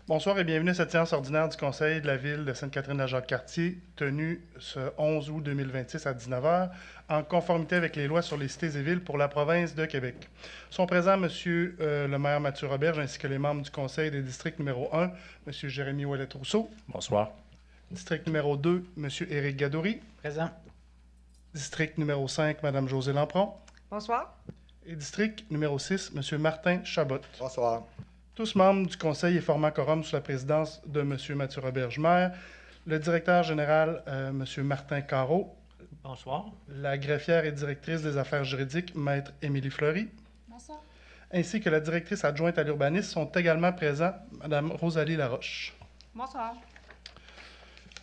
Bonsoir et bienvenue à cette séance ordinaire du Conseil de la Ville de Sainte-Catherine-la-Jacques-Cartier, tenue ce 11 août 2026 à 19 heures, en conformité avec les lois sur les cités et villes pour la province de Québec. Sont présents M. le maire Mathieu Roberge ainsi que les membres du Conseil des districts numéro 1, M. Jérémy Ouellet-Rousseau. Bonsoir. District numéro 2, M. Éric Gadouri. Présent. District numéro 5, Mme Josée Lampron. Bonsoir. Et district numéro 6, M. Martin Chabot. Bonsoir. Tous membres du Conseil et formant quorum sous la présidence de M. Mathieu Roberge, maire, le directeur général, M. Martin Carreau, Bonsoir. la greffière et directrice des affaires juridiques, Maître Émilie Fleury, Bonsoir. ainsi que la directrice adjointe à l'urbanisme sont également présents, Mme Rosalie Laroche. Bonsoir.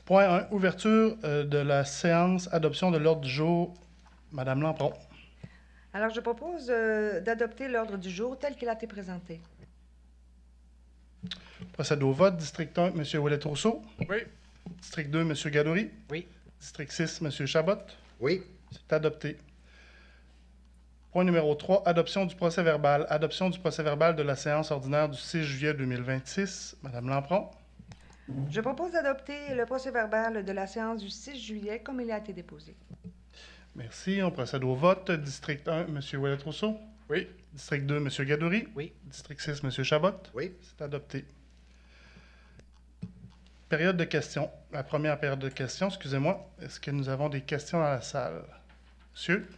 Point 1, ouverture de la séance, adoption de l'ordre du jour, Mme Lampron. Alors, je propose d'adopter l'ordre du jour tel qu'il a été présenté. Procède au vote. District 1, M. Ouellet-Rousseau. Oui. District 2, M. Gadouri. Oui. District 6, M. Chabot. Oui. C'est adopté. Point numéro 3, adoption du procès-verbal. Adoption du procès-verbal de la séance ordinaire du 6 juillet 2026. Madame Lampron. Je propose d'adopter le procès-verbal de la séance du 6 juillet comme il a été déposé. Merci. On procède au vote. District 1, M. Ouellet-Rousseau. Oui. District 2, M. Gadouri. Oui. District 6, M. Chabot. Oui. C'est adopté. Période de questions. La première période de questions, excusez-moi. Est-ce que nous avons des questions dans la salle? Monsieur?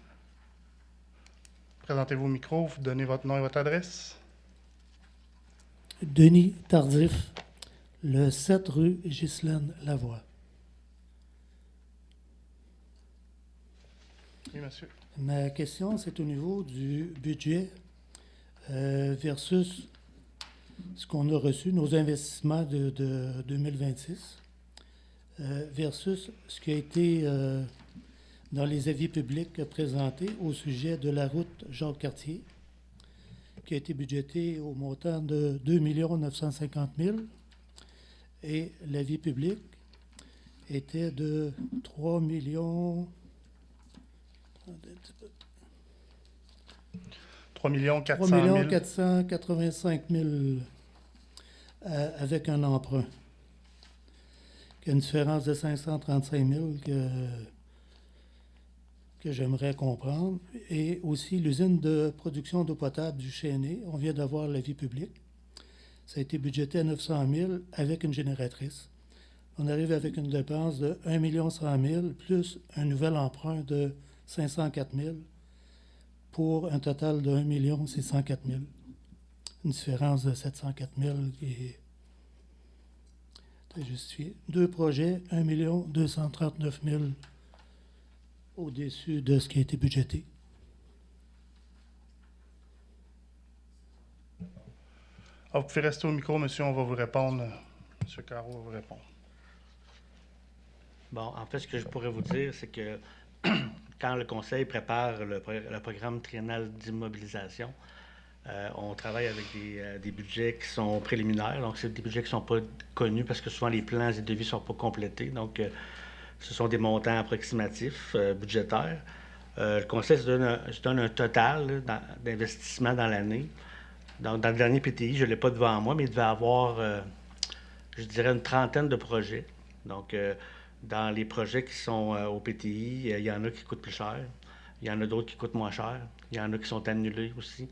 Présentez-vous au micro, vous donnez votre nom et votre adresse. Denis Tardif, le 7 rue Ghislaine Lavoie. Oui, monsieur. Ma question, c'est au niveau du budget versus ce qu'on a reçu, nos investissements de 2026, versus ce qui a été dans les avis publics présentés au sujet de la route Jacques-Cartier, qui a été budgété au montant de 2 950 000 et l'avis public était de 3 millions... 3 400 000. 485 000 avec un emprunt. Il y a une différence de 535 000 que j'aimerais comprendre. Et aussi l'usine de production d'eau potable du Chêné, on vient d'avoir l'avis public. Ça a été budgété à 900 000 avec une génératrice. On arrive avec une dépense de 1 100 000 plus un nouvel emprunt de 504 000 pour un total de 1 604 000. Une différence de 704 000 qui est très justifiée. Deux projets, 1 239 000 au-dessus de ce qui a été budgété. Ah, vous pouvez rester au micro, monsieur, on va vous répondre. Monsieur Carreau va vous répondre. Bon, en fait, ce que je pourrais vous dire, c'est que quand le Conseil prépare le programme triennal d'immobilisation, on travaille avec des budgets qui sont préliminaires. Donc, c'est des budgets qui ne sont pas connus parce que souvent les plans et devis ne sont pas complétés. Donc, ce sont des montants approximatifs budgétaires. Le Conseil se donne un total d'investissement dans l'année. Donc, dans le dernier PTI, je ne l'ai pas devant moi, mais il devait avoir, je dirais, une trentaine de projets. Donc, dans les projets qui sont au PTI, il y en a qui coûtent plus cher. Il y en a d'autres qui coûtent moins cher. Il y en a qui sont annulés aussi.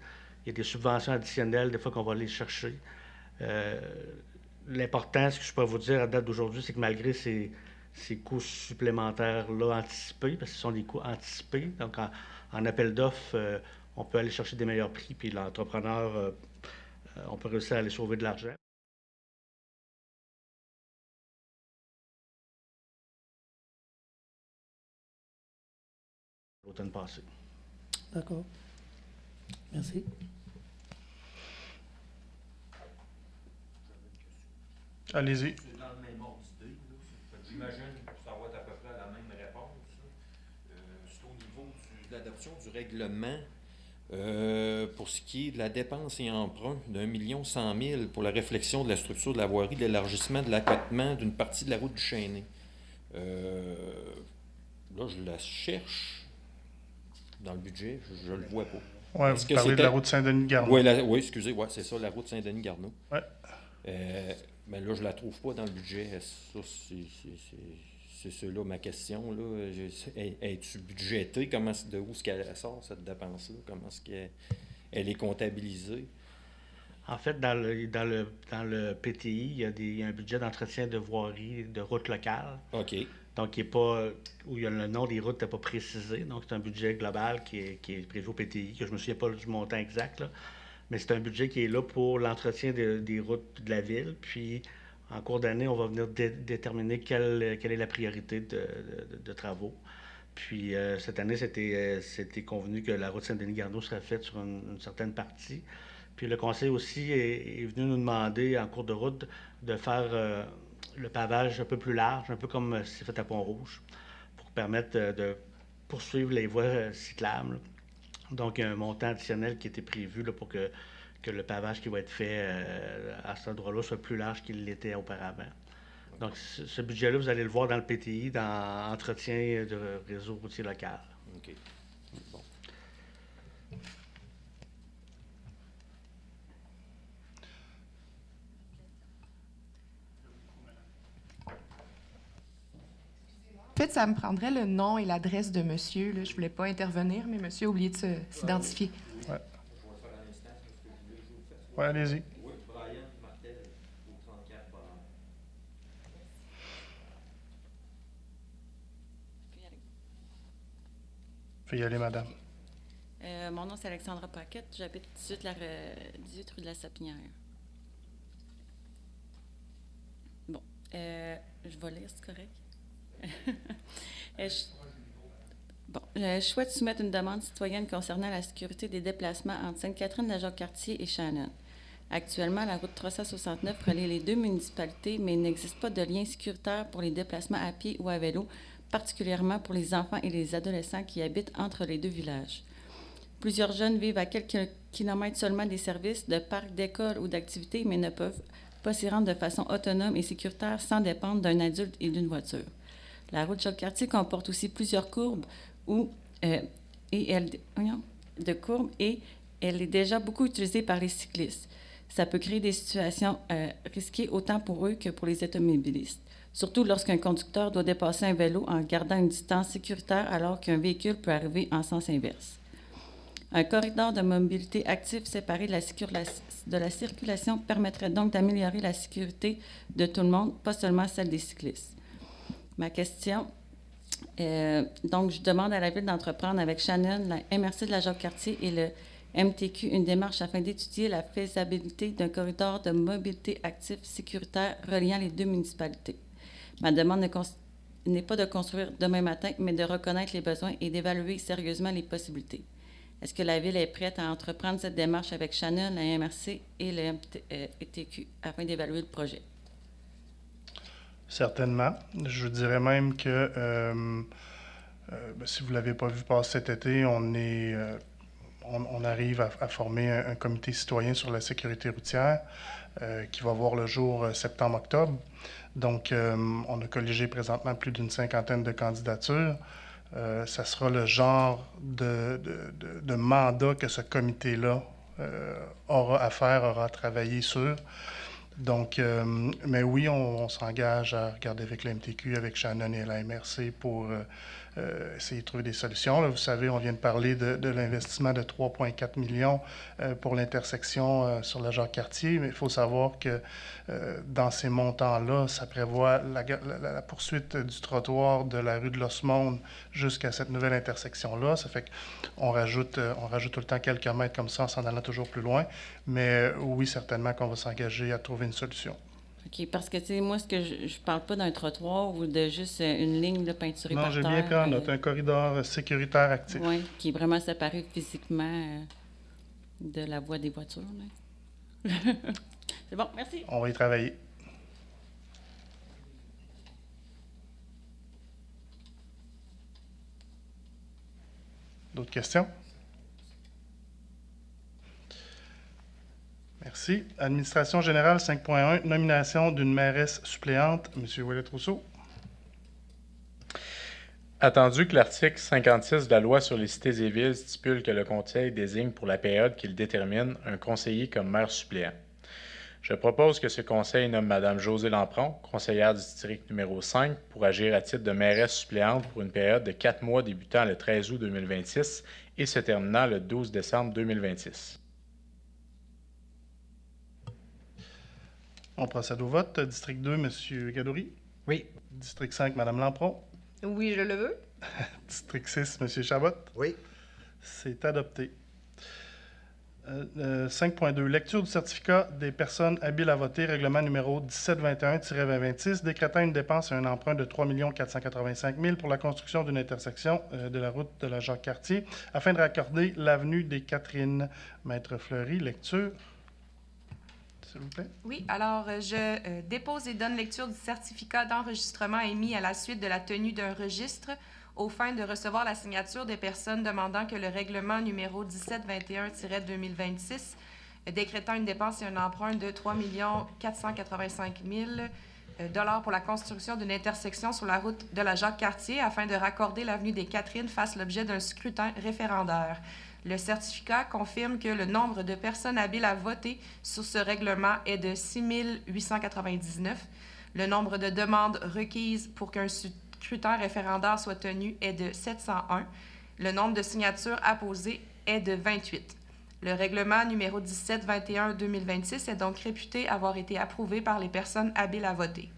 Il y a des subventions additionnelles, des fois qu'on va aller chercher. L'important, ce que je peux vous dire à date d'aujourd'hui, c'est que malgré ces coûts supplémentaires-là anticipés, parce que ce sont des coûts anticipés, donc en appel d'offres, on peut aller chercher des meilleurs prix, puis l'entrepreneur, on peut réussir à aller sauver de l'argent. L'automne passé. D'accord. Merci. Allez-y. C'est dans le même ordre d'idée. J'imagine que ça va être à peu près la même réponse. C'est au niveau de l'adoption du règlement pour ce qui est de la dépense et emprunt d'1 100 000 pour la réflexion de la structure de la voirie, de l'élargissement de l'accotement d'une partie de la route du Chêné. Là, je la cherche dans le budget, je ne le vois pas. Oui, vous parlez de la route Saint-Denis-Garneau. Oui, excusez, c'est ça, la route Saint-Denis-Garneau. Ouais. Mais là, je ne la trouve pas dans le budget. Ça, c'est ça, là, ma question. Là. Es-tu budgété? De où est-ce qu'elle sort, cette dépense-là? Comment est-ce qu'elle est comptabilisée? En fait, dans le PTI, il y a un budget d'entretien de voirie de routes locales. OK. Donc, où le nom des routes n'est pas précisé. Donc, c'est un budget global qui est prévu au PTI, que je ne me souviens pas du montant exact, là. Mais c'est un budget qui est là pour l'entretien des routes de la ville. Puis, en cours d'année, on va venir déterminer quelle est la priorité de travaux. Puis, cette année, c'était convenu que la route Saint-Denis-Garneau serait faite sur une certaine partie. Puis, le conseil aussi est venu nous demander, en cours de route, de faire le pavage un peu plus large, un peu comme c'est fait à Pont-Rouge, pour permettre de poursuivre les voies cyclables. Donc, il y a un montant additionnel qui était prévu là, pour que le pavage qui va être fait à cet endroit-là soit plus large qu'il l'était auparavant. Donc, ce budget-là, vous allez le voir dans le PTI, dans entretien de réseau routier local. OK. Bon. En fait, ça me prendrait le nom et l'adresse de monsieur. Là. Je ne voulais pas intervenir, mais monsieur a oublié de s'identifier. Ouais. Oui, allez-y. Oui, Brian Martel, au 34 Bonheur. Faites y aller, madame. Mon nom, c'est Alexandra Paquette. J'habite 18 rue de la Sapinière. Bon, je vais lire, c'est correct? Je souhaite soumettre une demande citoyenne concernant la sécurité des déplacements entre Sainte-Catherine-la-Jacques-Cartier et Shannon. Actuellement, la route 369 relie les deux municipalités, mais il n'existe pas de lien sécuritaire pour les déplacements à pied ou à vélo, particulièrement pour les enfants et les adolescents qui habitent entre les deux villages. Plusieurs jeunes vivent à quelques kilomètres seulement des services, de parcs, d'écoles ou d'activités, mais ne peuvent pas s'y rendre de façon autonome et sécuritaire sans dépendre d'un adulte et d'une voiture. La route Jacques-Cartier comporte aussi plusieurs courbes et elle est déjà beaucoup utilisée par les cyclistes. Ça peut créer des situations risquées autant pour eux que pour les automobilistes, surtout lorsqu'un conducteur doit dépasser un vélo en gardant une distance sécuritaire alors qu'un véhicule peut arriver en sens inverse. Un corridor de mobilité actif séparé de la circulation permettrait donc d'améliorer la sécurité de tout le monde, pas seulement celle des cyclistes. Ma question, donc je demande à la Ville d'entreprendre avec Shannon, la MRC de la Jacques-Cartier et le MTQ une démarche afin d'étudier la faisabilité d'un corridor de mobilité actif sécuritaire reliant les deux municipalités. Ma demande n'est pas de construire demain matin, mais de reconnaître les besoins et d'évaluer sérieusement les possibilités. Est-ce que la Ville est prête à entreprendre cette démarche avec Shannon, la MRC et le MTQ afin d'évaluer le projet? Certainement. Je vous dirais même que si vous ne l'avez pas vu passer cet été, on arrive à former un comité citoyen sur la sécurité routière qui va voir le jour septembre-octobre. Donc, on a colligé présentement plus d'une 50aine de candidatures. Ça sera le genre de mandat que ce comité-là aura à faire, aura à travailler sur. Donc, mais oui, on s'engage à regarder avec le MTQ, avec Shannon et la MRC pour essayer de trouver des solutions. Là, vous savez, on vient de parler de l'investissement de 3,4 millions pour l'intersection sur la Jacques-Cartier, mais il faut savoir que dans ces montants-là, ça prévoit la poursuite du trottoir de la rue de l'Osmonde jusqu'à cette nouvelle intersection-là. Ça fait qu'on rajoute tout le temps quelques mètres comme ça en s'en allant toujours plus loin. Mais oui, certainement qu'on va s'engager à trouver une solution. OK, parce que, tu sais, moi, je parle pas d'un trottoir ou de juste une ligne de peinturée par terre. Non, j'ai bien pris en note un corridor sécuritaire actif. Oui, qui est vraiment séparé physiquement de la voie des voitures. C'est bon, merci. On va y travailler. D'autres questions? Merci. Administration générale 5.1, nomination d'une mairesse suppléante. Monsieur Ouellet-Rousseau. Attendu que l'article 56 de la loi sur les cités et villes stipule que le conseil désigne pour la période qu'il détermine un conseiller comme maire suppléant. Je propose que ce conseil nomme Mme Josée Lampron, conseillère du district numéro 5, pour agir à titre de mairesse suppléante pour une période de 4 mois débutant le 13 août 2026 et se terminant le 12 décembre 2026. On procède au vote. District 2, M. Gadouri. Oui. District 5, Mme Lampron. Oui, je le veux. District 6, M. Chabot. Oui. C'est adopté. 5.2. Lecture du certificat des personnes habiles à voter, règlement numéro 1721-2026, décrétant une dépense et un emprunt de 3 485 000 pour la construction d'une intersection de la route de la Jacques-Cartier afin de raccorder l'avenue des Catherines. Maître Fleury, lecture. S'il vous plaît. Oui, alors je dépose et donne lecture du certificat d'enregistrement émis à la suite de la tenue d'un registre aux fins de recevoir la signature des personnes demandant que le règlement numéro 1721-2026 décrétant une dépense et un emprunt de 3 485 000 $ pour la construction d'une intersection sur la route de la Jacques-Cartier afin de raccorder l'avenue des Catherines fasse l'objet d'un scrutin référendaire. Le certificat confirme que le nombre de personnes habiles à voter sur ce règlement est de 6 899. Le nombre de demandes requises pour qu'un scrutin référendaire soit tenu est de 701. Le nombre de signatures apposées est de 28. Le règlement numéro 1721-2026 est donc réputé avoir été approuvé par les personnes habiles à voter.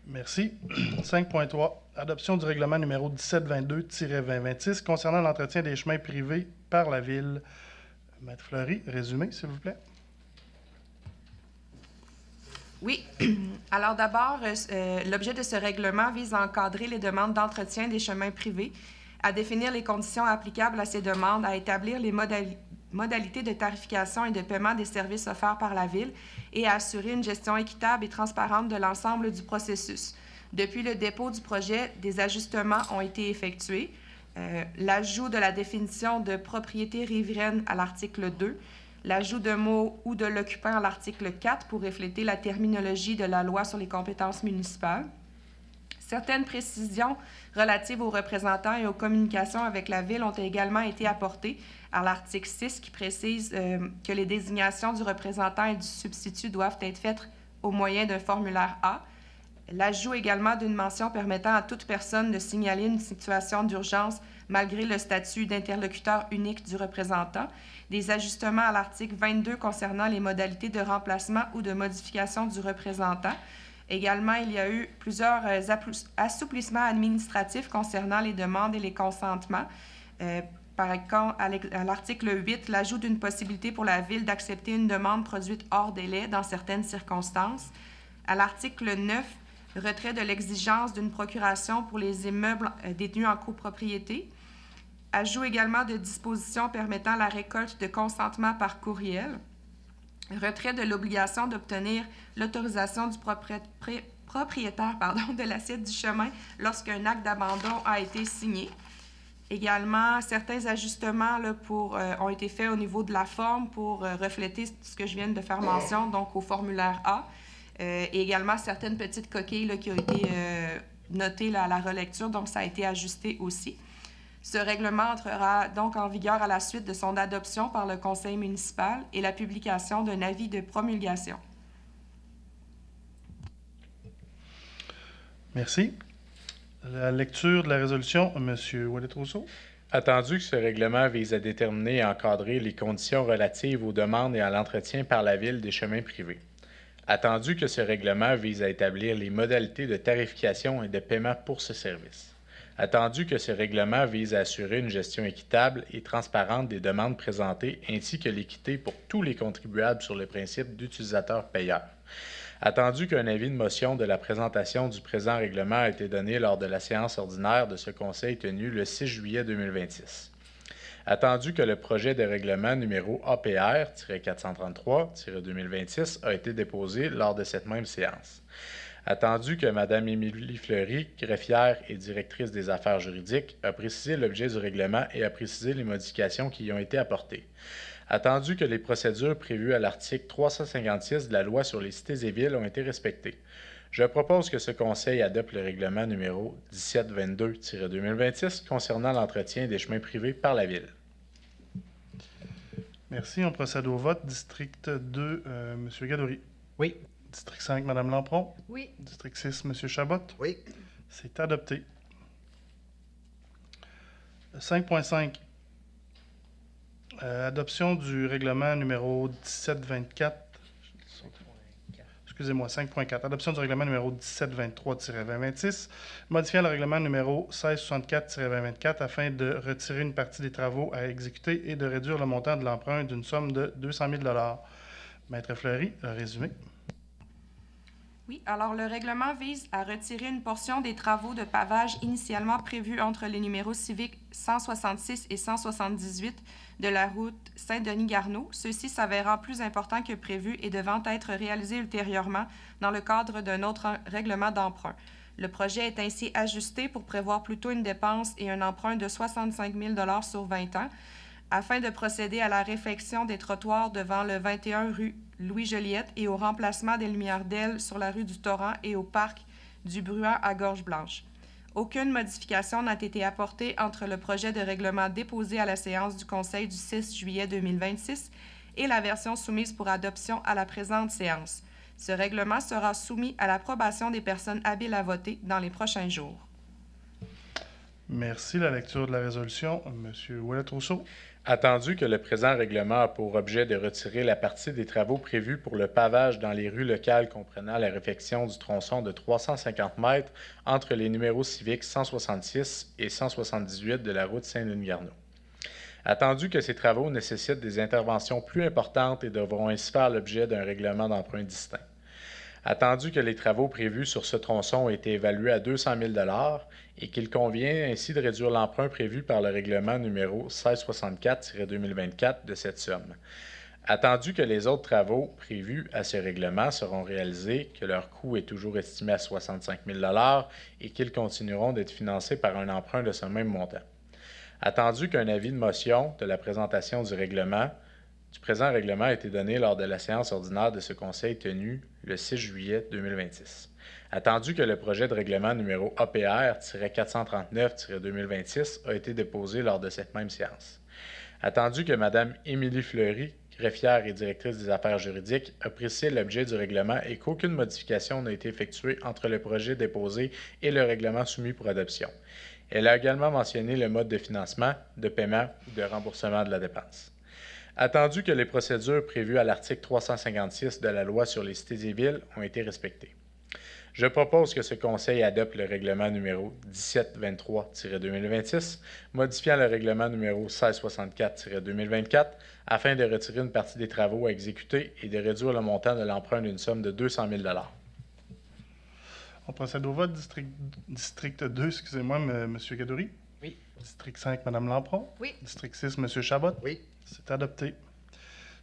Merci. 5.3. Adoption du règlement numéro 1722-2026 concernant l'entretien des chemins privés par la Ville. Maître Fleury, résumé, s'il vous plaît. Oui. Alors d'abord, l'objet de ce règlement vise à encadrer les demandes d'entretien des chemins privés, à définir les conditions applicables à ces demandes, à établir les modalités de tarification et de paiement des services offerts par la Ville et à assurer une gestion équitable et transparente de l'ensemble du processus. Depuis le dépôt du projet, des ajustements ont été effectués. L'ajout de la définition de propriété riveraine à l'article 2, l'ajout de mots ou de l'occupant à l'article 4 pour refléter la terminologie de la loi sur les compétences municipales. Certaines précisions relatives aux représentants et aux communications avec la Ville ont également été apportées à l'article 6 qui précise que les désignations du représentant et du substitut doivent être faites au moyen d'un formulaire A. L'ajout également d'une mention permettant à toute personne de signaler une situation d'urgence malgré le statut d'interlocuteur unique du représentant. Des ajustements à l'article 22 concernant les modalités de remplacement ou de modification du représentant. Également, il y a eu plusieurs assouplissements administratifs concernant les demandes et les consentements. Par exemple, à l'article 8, l'ajout d'une possibilité pour la Ville d'accepter une demande produite hors délai dans certaines circonstances. À l'article 9, retrait de l'exigence d'une procuration pour les immeubles détenus en copropriété. Ajout également de dispositions permettant la récolte de consentement par courriel. Retrait de l'obligation d'obtenir l'autorisation du propriétaire de l'assiette du chemin lorsqu'un acte d'abandon a été signé. Également, certains ajustements ont été faits au niveau de la forme pour refléter ce que je viens de faire mention, donc au formulaire A. Et également certaines petites coquilles qui ont été notées à la relecture, donc ça a été ajusté aussi. Ce règlement entrera donc en vigueur à la suite de son adoption par le conseil municipal et la publication d'un avis de promulgation. Merci. La lecture de la résolution, M. Ouellet-Rousseau. Attendu que ce règlement vise à déterminer et encadrer les conditions relatives aux demandes et à l'entretien par la Ville des chemins privés. Attendu que ce règlement vise à établir les modalités de tarification et de paiement pour ce service. Attendu que ce règlement vise à assurer une gestion équitable et transparente des demandes présentées ainsi que l'équité pour tous les contribuables sur le principe d'utilisateur-payeur. Attendu qu'un avis de motion de la présentation du présent règlement a été donné lors de la séance ordinaire de ce Conseil tenue le 6 juillet 2026. Attendu que le projet de règlement numéro APR-433-2026 a été déposé lors de cette même séance. Attendu que Mme Émilie Fleury, greffière et directrice des affaires juridiques, a précisé l'objet du règlement et a précisé les modifications qui y ont été apportées. Attendu que les procédures prévues à l'article 356 de la loi sur les cités et villes ont été respectées. Je propose que ce Conseil adopte le règlement numéro 1722-2026 concernant l'entretien des chemins privés par la Ville. Merci. On procède au vote. District 2, M. Gadouri. Oui. District 5, Mme Lampron. Oui. District 6, M. Chabot. Oui. C'est adopté. 5.5. Adoption du règlement numéro 1724. Excusez-moi, 5.4. Adoption du règlement numéro 1723-2026, modifiant le règlement numéro 1664-2024 afin de retirer une partie des travaux à exécuter et de réduire le montant de l'emprunt d'une somme de 200 000 $. Maître Fleury, le résumé. Oui, alors le règlement vise à retirer une portion des travaux de pavage initialement prévus entre les numéros civiques 166 et 178 de la route Saint-Denis-Garneau, ceux-ci s'avérant plus importants que prévu et devant être réalisés ultérieurement dans le cadre d'un autre règlement d'emprunt. Le projet est ainsi ajusté pour prévoir plutôt une dépense et un emprunt de 65 000 $ sur 20 ans, afin de procéder à la réfection des trottoirs devant le 21 rue Louis-Joliette et au remplacement des lumières d'ailes sur la rue du Torrent et au parc du Bruant à Gorge-Blanche. Aucune modification n'a été apportée entre le projet de règlement déposé à la séance du Conseil du 6 juillet 2026 et la version soumise pour adoption à la présente séance. Ce règlement sera soumis à l'approbation des personnes habiles à voter dans les prochains jours. Merci. La lecture de la résolution, M. Ouellet-Rousseau. Attendu que le présent règlement a pour objet de retirer la partie des travaux prévus pour le pavage dans les rues locales comprenant la réfection du tronçon de 350 mètres entre les numéros civiques 166 et 178 de la route Saint-Denis-Garneau. Attendu que ces travaux nécessitent des interventions plus importantes et devront ainsi faire l'objet d'un règlement d'emprunt distinct. Attendu que les travaux prévus sur ce tronçon ont été évalués à 200 000 $ et qu'il convient ainsi de réduire l'emprunt prévu par le règlement numéro 1664-2024 de cette somme. Attendu que les autres travaux prévus à ce règlement seront réalisés, que leur coût est toujours estimé à 65 000 $ et qu'ils continueront d'être financés par un emprunt de ce même montant. Attendu qu'un avis de motion de la présentation du présent règlement a été donné lors de la séance ordinaire de ce Conseil tenue le 6 juillet 2026. Attendu que le projet de règlement numéro APR-439-2026 a été déposé lors de cette même séance. Attendu que Mme Émilie Fleury, greffière et directrice des affaires juridiques, a précisé l'objet du règlement et qu'aucune modification n'a été effectuée entre le projet déposé et le règlement soumis pour adoption. Elle a également mentionné le mode de financement, de paiement ou de remboursement de la dépense. Attendu que les procédures prévues à l'article 356 de la Loi sur les cités et villes ont été respectées. Je propose que ce Conseil adopte le règlement numéro 1723-2026, modifiant le règlement numéro 1664-2024 afin de retirer une partie des travaux à exécuter et de réduire le montant de l'emprunt d'une somme de 200 000 $. On procède au vote. District 2, excusez-moi, M. Gadouri. Oui. District 5, Mme Lampron. Oui. District 6, M. Chabot. Oui. C'est adopté.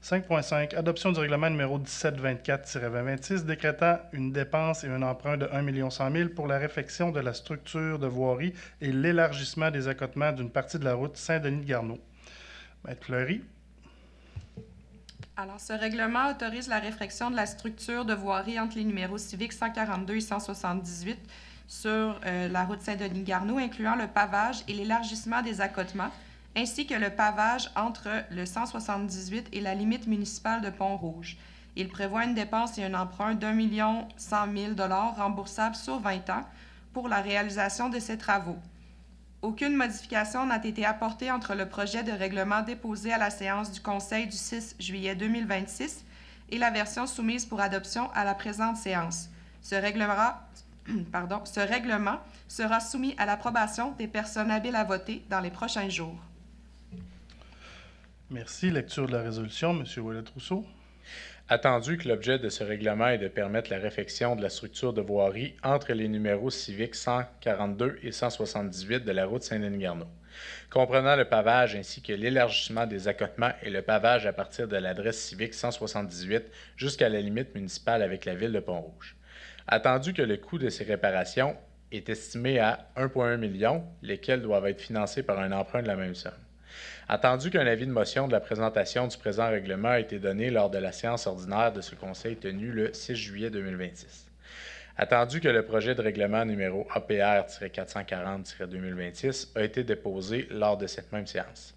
5.5. Adoption du règlement numéro 1724-2026 décrétant une dépense et un emprunt de 1 100 000 pour la réfection de la structure de voirie et l'élargissement des accotements d'une partie de la route Saint-Denis-de-Garneau. Maître Fleury. Alors, ce règlement autorise la réfection de la structure de voirie entre les numéros civiques 142 et 178 sur la route Saint-Denis-Garneau, incluant le pavage et l'élargissement des accotements, ainsi que le pavage entre le 178 et la limite municipale de Pont-Rouge. Il prévoit une dépense et un emprunt d'1 100 000 $ remboursables sur 20 ans pour la réalisation de ces travaux. Aucune modification n'a été apportée entre le projet de règlement déposé à la séance du Conseil du 6 juillet 2026 et la version soumise pour adoption à la présente séance. Ce règlement sera soumis à l'approbation des personnes habiles à voter dans les prochains jours. Merci. Lecture de la résolution, M. Ouellet-Rousseau. Attendu que l'objet de ce règlement est de permettre la réfection de la structure de voirie entre les numéros civiques 142 et 178 de la route Saint-Denis-Garneau, comprenant le pavage ainsi que l'élargissement des accotements et le pavage à partir de l'adresse civique 178 jusqu'à la limite municipale avec la ville de Pont-Rouge. Attendu que le coût de ces réparations est estimé à 1,1 million, lesquels doivent être financés par un emprunt de la même somme. Attendu qu'un avis de motion de la présentation du présent règlement a été donné lors de la séance ordinaire de ce Conseil tenue le 6 juillet 2026. Attendu que le projet de règlement numéro APR-440-2026 a été déposé lors de cette même séance.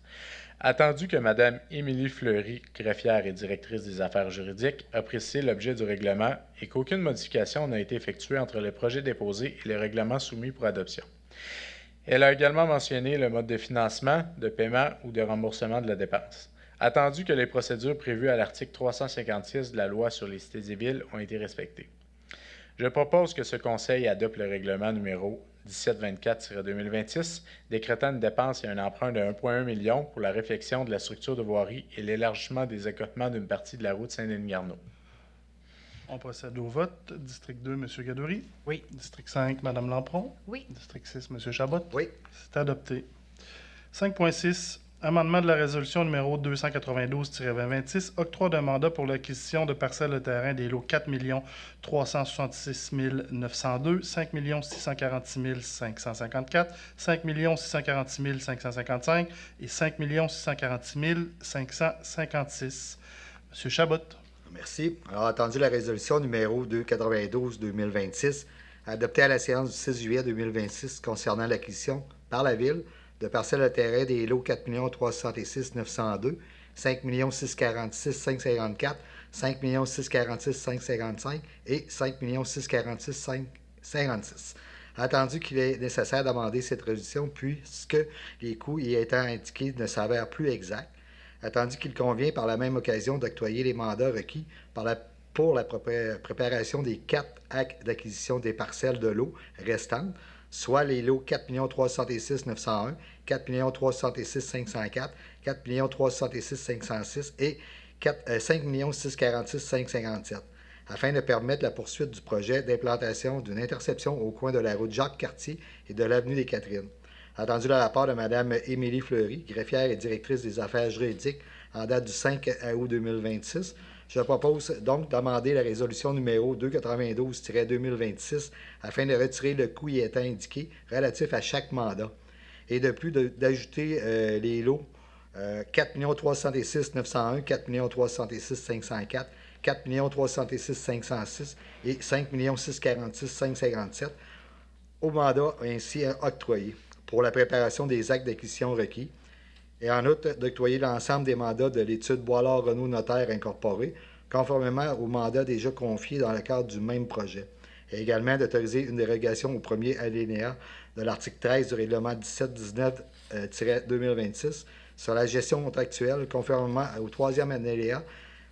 Attendu que Mme Émilie Fleury, greffière et directrice des affaires juridiques, a précisé l'objet du règlement et qu'aucune modification n'a été effectuée entre le projet déposé et le règlement soumis pour adoption. Elle a également mentionné le mode de financement, de paiement ou de remboursement de la dépense. Attendu que les procédures prévues à l'article 356 de la loi sur les cités et villes ont été respectées. Je propose que ce Conseil adopte le règlement numéro 1724-2026, décrétant une dépense et un emprunt de 1,1 million pour la réfection de la structure de voirie et l'élargissement des accotements d'une partie de la route Saint-Denis-Garneau. On procède au vote. District 2, M. Gadouri. Oui. District 5, Mme Lampron. Oui. District 6, M. Chabot. Oui. C'est adopté. 5.6. Amendement de la résolution numéro 292-2026, octroi d'un mandat pour l'acquisition de parcelles de terrain des lots 4 366 902, 5 646 554, 5 646 555 et 5 646 556. M. Chabot. Merci. Alors, attendu la résolution numéro 292-2026, adoptée à la séance du 6 juillet 2026 concernant l'acquisition par la Ville de parcelles de terrain des lots 4 366 902, 5 646 554, 5 646 555 et 5 646 556. Attendu qu'il est nécessaire d'amender cette résolution puisque les coûts y étant indiqués ne s'avèrent plus exacts. Attendu qu'il convient par la même occasion d'octroyer les mandats requis pour la préparation des 4 actes d'acquisition des parcelles de lots restantes, soit les lots 4 366 901, 4 366 504, 4 366 506 et 5 646 557, afin de permettre la poursuite du projet d'implantation d'une interception au coin de la route Jacques-Cartier et de l'avenue des Catherines. Attendu de la part de Mme Émilie Fleury, greffière et directrice des affaires juridiques en date du 5 août 2026, je propose donc d'amender la résolution numéro 292-2026 afin de retirer le coût y étant indiqué relatif à chaque mandat et de plus d'ajouter les lots 4 366 901, 4 366 504, 4 366 506 et 5 646 557 au mandat ainsi octroyé pour la préparation des actes d'acquisition requis, et en outre d'octroyer l'ensemble des mandats de l'étude Boilard-Renault Notaire Incorporé, conformément aux mandats déjà confiés dans le cadre du même projet, et également d'autoriser une dérogation au premier alinéa de l'article 13 du règlement 1719-2026 sur la gestion contractuelle, conformément au troisième alinéa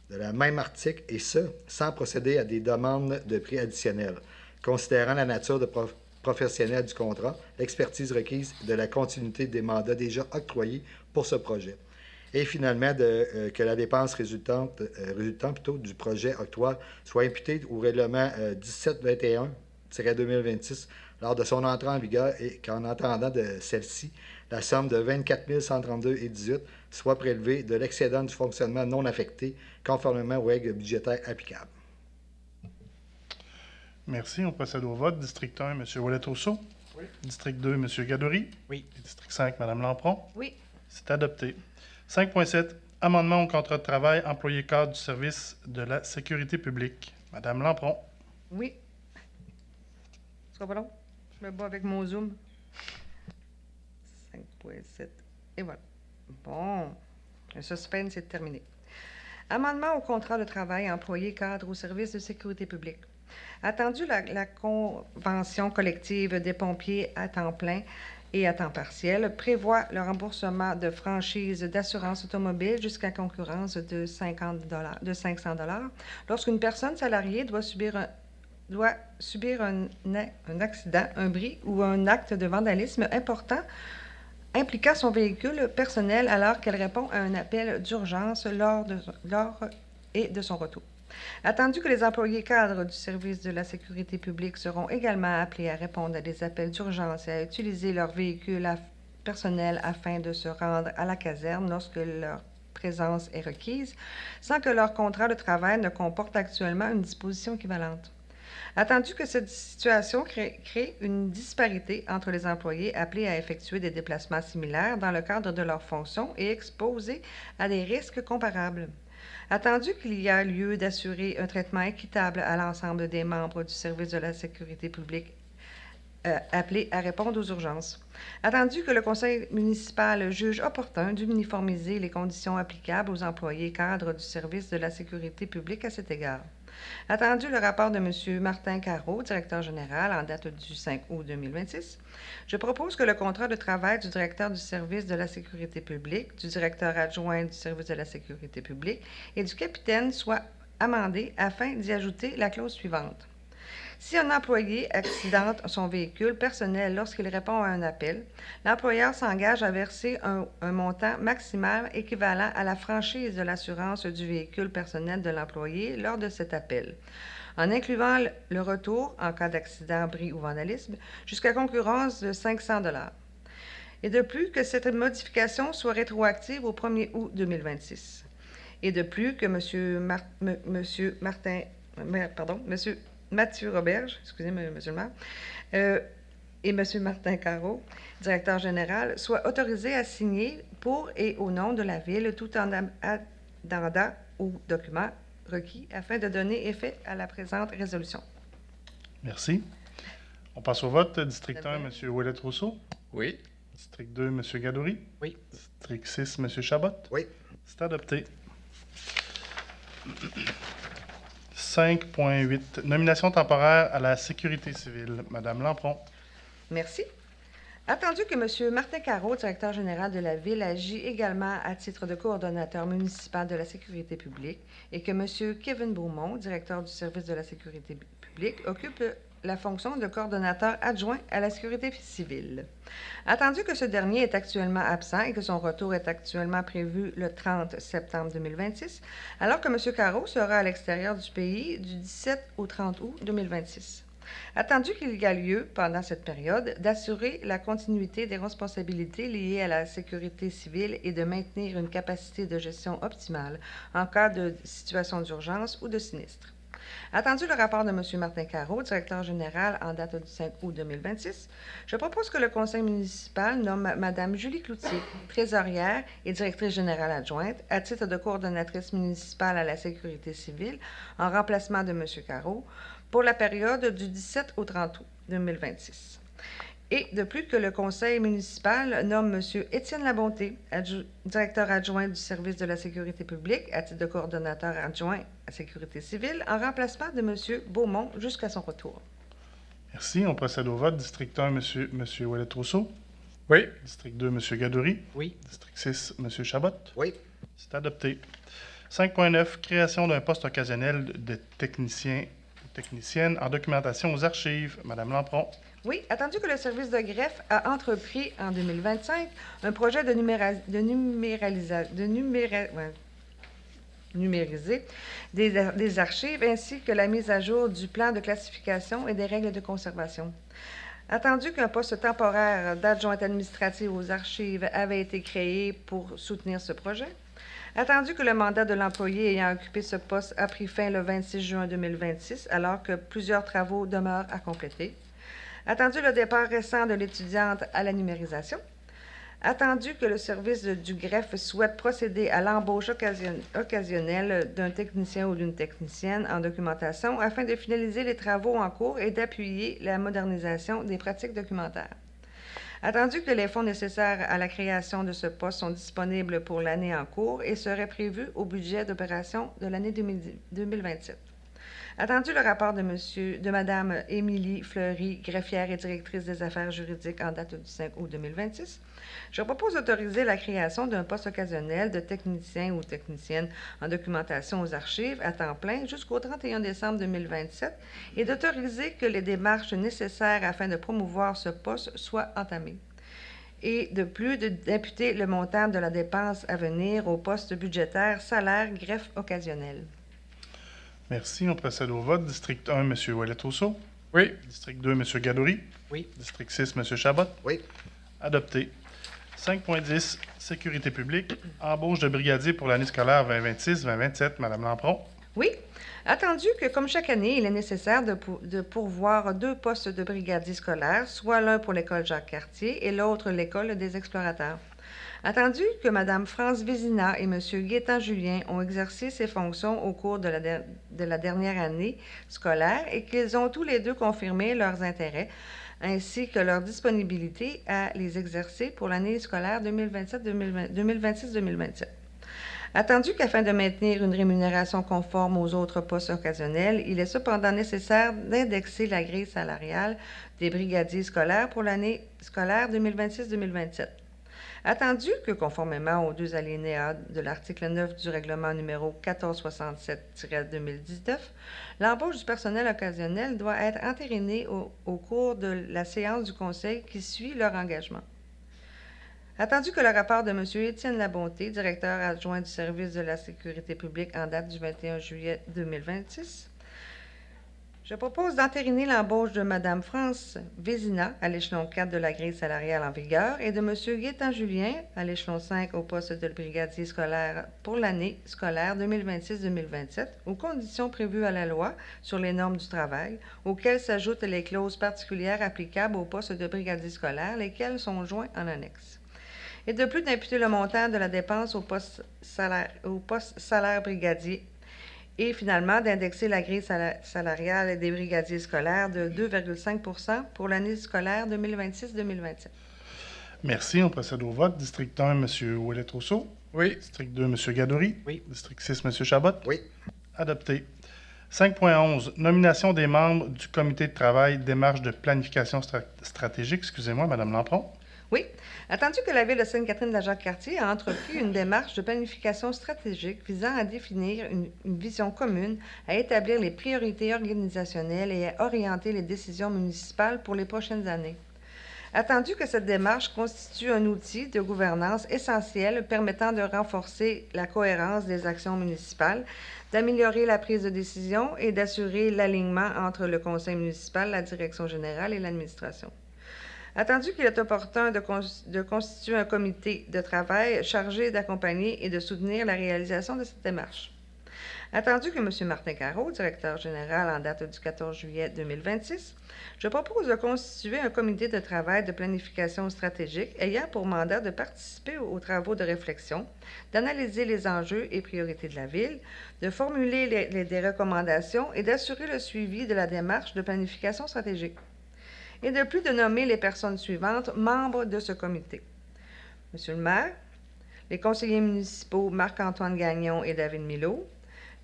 de la même article, et ce, sans procéder à des demandes de prix additionnels, considérant la nature de professionnelle du contrat, l'expertise requise de la continuité des mandats déjà octroyés pour ce projet. Et finalement, que la dépense résultant du projet octroi soit imputée au règlement 1721-2026 lors de son entrée en vigueur et qu'en attendant de celle-ci, la somme de 24 132,18 soit prélevée de l'excédent du fonctionnement non affecté conformément aux règles budgétaires applicables. Merci. On procède au vote. District 1, M. Ouellet-Rousseau. Oui. District 2, M. Gadouri. Oui. Et District 5, Mme Lampron. Oui. C'est adopté. 5.7. Amendement au contrat de travail employé cadre du service de la sécurité publique. Mme Lampron. Oui. Ce sera pas long. Je me bats avec mon Zoom. 5.7. Et voilà. Bon. Le suspense est terminé. Amendement au contrat de travail employé cadre au service de sécurité publique. Attendu la convention collective des pompiers à temps plein et à temps partiel prévoit le remboursement de franchises d'assurance automobile jusqu'à concurrence de 500 $ lorsqu'une personne salariée doit subir un accident, un bris ou un acte de vandalisme important impliquant son véhicule personnel alors qu'elle répond à un appel d'urgence lors de son retour. Attendu que les employés cadres du service de la sécurité publique seront également appelés à répondre à des appels d'urgence et à utiliser leur véhicule personnel afin de se rendre à la caserne lorsque leur présence est requise, sans que leur contrat de travail ne comporte actuellement une disposition équivalente. Attendu que cette situation crée une disparité entre les employés appelés à effectuer des déplacements similaires dans le cadre de leurs fonctions et exposés à des risques comparables. Attendu qu'il y a lieu d'assurer un traitement équitable à l'ensemble des membres du service de la sécurité publique appelés à répondre aux urgences. Attendu que le conseil municipal juge opportun d'uniformiser les conditions applicables aux employés cadres du service de la sécurité publique à cet égard. Attendu le rapport de M. Martin Carreau, directeur général, en date du 5 août 2026, je propose que le contrat de travail du directeur du service de la sécurité publique, du directeur adjoint du service de la sécurité publique et du capitaine soit amendé afin d'y ajouter la clause suivante. Si un employé accidente son véhicule personnel lorsqu'il répond à un appel, l'employeur s'engage à verser un montant maximal équivalent à la franchise de l'assurance du véhicule personnel de l'employé lors de cet appel, en incluant le retour, en cas d'accident, bris ou vandalisme, jusqu'à concurrence de 500 $. Et de plus, que cette modification soit rétroactive au 1er août 2026. Et de plus, que M. Mathieu Roberge, excusez-moi, Monsieur le maire, et M. Martin Carreau, directeur général, soient autorisés à signer pour et au nom de la Ville tout addenda ou document requis afin de donner effet à la présente résolution. Merci. On passe au vote. District 1, M. Ouellet-Rousseau. Oui. District 2, M. Gadouri. Oui. District 6, M. Chabot. Oui. C'est adopté. 5.8. Nomination temporaire à la sécurité civile. Madame Lampron. Merci. Attendu que M. Martin Carreau, directeur général de la Ville, agit également à titre de coordonnateur municipal de la sécurité publique et que M. Kevin Beaumont, directeur du service de la sécurité publique, occupe la fonction de coordonnateur adjoint à la sécurité civile. Attendu que ce dernier est actuellement absent et que son retour est actuellement prévu le 30 septembre 2026, alors que M. Carreau sera à l'extérieur du pays du 17 au 30 août 2026. Attendu qu'il y a lieu, pendant cette période, d'assurer la continuité des responsabilités liées à la sécurité civile et de maintenir une capacité de gestion optimale en cas de situation d'urgence ou de sinistre. Attendu le rapport de M. Martin Carreau, directeur général en date du 5 août 2026, je propose que le conseil municipal nomme Mme Julie Cloutier, trésorière et directrice générale adjointe, à titre de coordonnatrice municipale à la sécurité civile, en remplacement de M. Carreau, pour la période du 17 au 30 août 2026. Et de plus que le conseil municipal nomme M. Étienne Labonté, directeur adjoint du service de la sécurité publique, à titre de coordonnateur adjoint à sécurité civile, en remplacement de M. Beaumont jusqu'à son retour. Merci. On procède au vote. District 1, M. Ouellet-Rousseau. Oui. District 2, M. Gadouri. Oui. District 6, M. Chabot. Oui. C'est adopté. 5.9. Création d'un poste occasionnel de technicien ou technicienne en documentation aux archives. Madame Lampron. Oui, attendu que le service de greffe a entrepris en 2025 un projet de numériser des archives ainsi que la mise à jour du plan de classification et des règles de conservation. Attendu qu'un poste temporaire d'adjointe administrative aux archives avait été créé pour soutenir ce projet, attendu que le mandat de l'employé ayant occupé ce poste a pris fin le 26 juin 2026 alors que plusieurs travaux demeurent à compléter, attendu le départ récent de l'étudiante à la numérisation, attendu que le service du greffe souhaite procéder à l'embauche occasionnelle d'un technicien ou d'une technicienne en documentation afin de finaliser les travaux en cours et d'appuyer la modernisation des pratiques documentaires. Attendu que les fonds nécessaires à la création de ce poste sont disponibles pour l'année en cours et seraient prévus au budget d'opération de l'année 2027. Attendu le rapport de Mme Émilie Fleury, greffière et directrice des affaires juridiques en date du 5 août 2026, je propose d'autoriser la création d'un poste occasionnel de technicien ou technicienne en documentation aux archives à temps plein jusqu'au 31 décembre 2027 et d'autoriser que les démarches nécessaires afin de promouvoir ce poste soient entamées. Et de plus, d'imputer le montant de la dépense à venir au poste budgétaire salaire greffe occasionnel. Merci. On procède au vote. District 1, M. Ouellet-Rousseau. Oui. District 2, M. Gadouri. Oui. District 6, M. Chabot. Oui. Adopté. 5.10. Sécurité publique. Embauche de brigadier pour l'année scolaire 2026-2027. Madame Lampron. Oui. Attendu que, comme chaque année, il est nécessaire de pourvoir 2 postes de brigadier scolaire, soit l'un pour l'école Jacques-Cartier et l'autre l'école des explorateurs. Attendu que Mme France Vézina et M. Gaétan Julien ont exercé ces fonctions au cours de la dernière année scolaire et qu'ils ont tous les deux confirmé leurs intérêts ainsi que leur disponibilité à les exercer pour l'année scolaire 2026-2027. Attendu qu'afin de maintenir une rémunération conforme aux autres postes occasionnels, il est cependant nécessaire d'indexer la grille salariale des brigadiers scolaires pour l'année scolaire 2026-2027. Attendu que, conformément aux 2 alinéas de l'article 9 du règlement numéro 1467-2019, l'embauche du personnel occasionnel doit être entérinée au cours de la séance du Conseil qui suit leur engagement. Attendu que le rapport de M. Étienne Labonté, directeur adjoint du service de la sécurité publique en date du 21 juillet 2026, je propose d'entériner l'embauche de Mme France Vézina à l'échelon 4 de la grille salariale en vigueur et de M. Gaétan Julien à l'échelon 5 au poste de brigadier scolaire pour l'année scolaire 2026-2027 aux conditions prévues à la loi sur les normes du travail, auxquelles s'ajoutent les clauses particulières applicables au poste de brigadier scolaire, lesquelles sont joints en annexe. Et de plus d'imputer le montant de la dépense au poste salaire brigadier et finalement d'indexer la grille salariale des brigadiers scolaires de 2,5 % pour l'année scolaire 2026-2027. Merci. On procède au vote. District 1, M. Ouellet-Rousseau. Oui. District 2, M. Gadory. Oui. District 6, M. Chabot. Oui. Adopté. 5.11. Nomination des membres du comité de travail démarche de planification stratégique. Excusez-moi, Mme Lampron. Oui. Attendu que la Ville de Sainte-Catherine-de-la-Jacques-Cartier a entrepris une démarche de planification stratégique visant à définir une vision commune, à établir les priorités organisationnelles et à orienter les décisions municipales pour les prochaines années. Attendu que cette démarche constitue un outil de gouvernance essentiel permettant de renforcer la cohérence des actions municipales, d'améliorer la prise de décision et d'assurer l'alignement entre le conseil municipal, la direction générale et l'administration. Attendu qu'il est opportun de constituer un comité de travail chargé d'accompagner et de soutenir la réalisation de cette démarche. Attendu que M. Martin Carreau, directeur général en date du 14 juillet 2026, je propose de constituer un comité de travail de planification stratégique ayant pour mandat de participer aux travaux de réflexion, d'analyser les enjeux et priorités de la Ville, de formuler des recommandations et d'assurer le suivi de la démarche de planification stratégique. Et de plus de nommer les personnes suivantes membres de ce comité. Monsieur le maire, les conseillers municipaux Marc-Antoine Gagnon et David Milot,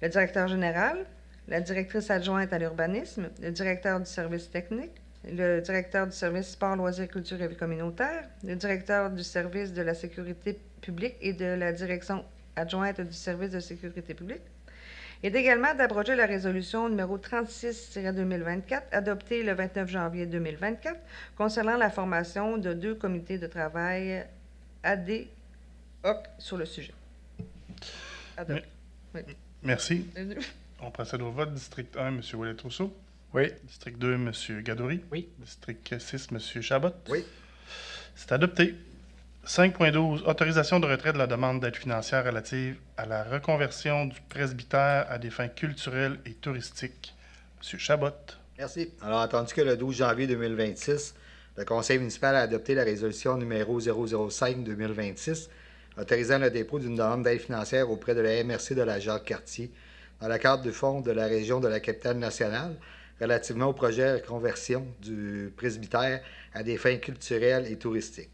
le directeur général, la directrice adjointe à l'urbanisme, le directeur du service technique, le directeur du service sport, loisirs, culture et vie communautaire, le directeur du service de la sécurité publique et de la direction adjointe du service de sécurité publique, et également d'abroger la résolution numéro 36-2024, adoptée le 29 janvier 2024, concernant la formation de 2 comités de travail ad hoc sur le sujet. Adopté. Oui. Merci. On procède au vote. District 1, M. Ouellet-Rousseau. Oui. District 2, M. Gadory. Oui. District 6, M. Chabot. Oui. C'est adopté. 5.12. Autorisation de retrait de la demande d'aide financière relative à la reconversion du presbytère à des fins culturelles et touristiques. M. Chabot. Merci. Alors, attendu que le 12 janvier 2026, le Conseil municipal a adopté la résolution numéro 005-2026, autorisant le dépôt d'une demande d'aide financière auprès de la MRC de la Jacques-Cartier dans le cadre du Fonds de la région de la Capitale-Nationale relativement au projet de reconversion du presbytère à des fins culturelles et touristiques.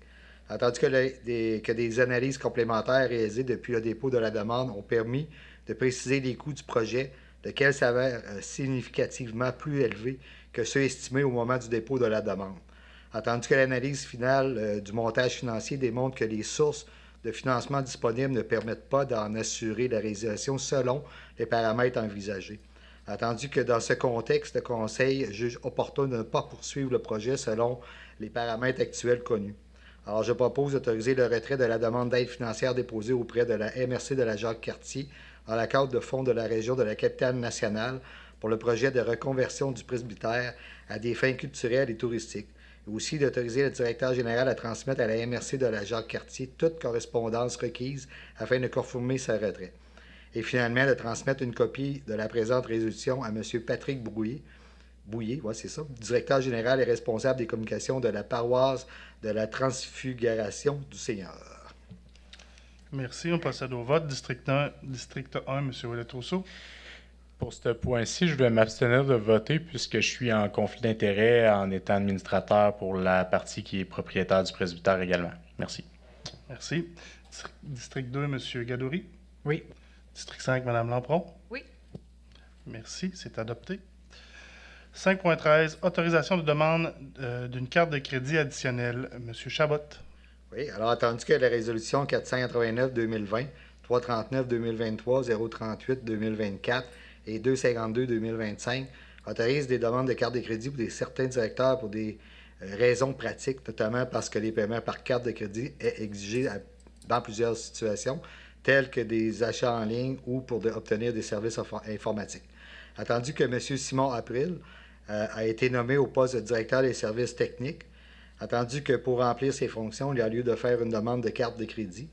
Attendu que des analyses complémentaires réalisées depuis le dépôt de la demande ont permis de préciser les coûts du projet, lesquels s'avèrent significativement plus élevés que ceux estimés au moment du dépôt de la demande. Attendu que l'analyse finale du montage financier démontre que les sources de financement disponibles ne permettent pas d'en assurer la réalisation selon les paramètres envisagés. Attendu que dans ce contexte, le Conseil juge opportun de ne pas poursuivre le projet selon les paramètres actuels connus. Alors, je propose d'autoriser le retrait de la demande d'aide financière déposée auprès de la MRC de la Jacques-Cartier dans le cadre de fonds de la région de la Capitale-Nationale pour le projet de reconversion du presbytère à des fins culturelles et touristiques. Et aussi d'autoriser le directeur général à transmettre à la MRC de la Jacques-Cartier toute correspondance requise afin de confirmer ce retrait. Et finalement, de transmettre une copie de la présente résolution à M. Patrick Bouillet, ouais, c'est ça, directeur général et responsable des communications de la paroisse de la Transfiguration du Seigneur. Merci. On procède au vote. District 1, M. Ouellet-Rousseau. Pour ce point-ci, je vais m'abstenir de voter puisque je suis en conflit d'intérêts en étant administrateur pour la partie qui est propriétaire du presbytère également. Merci. Merci. District 2, M. Gadouri. Oui. District 5, Mme Lampron. Oui. Merci, c'est adopté. 5.13, autorisation de demande d'une carte de crédit additionnelle. M. Chabot. Oui, alors attendu que la résolution 489-2020, 339-2023, 038-2024 et 252-2025 autorisent des demandes de carte de crédit pour certains directeurs pour des raisons pratiques, notamment parce que les paiements par carte de crédit est exigé dans plusieurs situations, telles que des achats en ligne ou pour obtenir des services informatiques. Attendu que M. Simon April a été nommé au poste de directeur des services techniques, attendu que pour remplir ses fonctions, il a lieu de faire une demande de carte de crédit,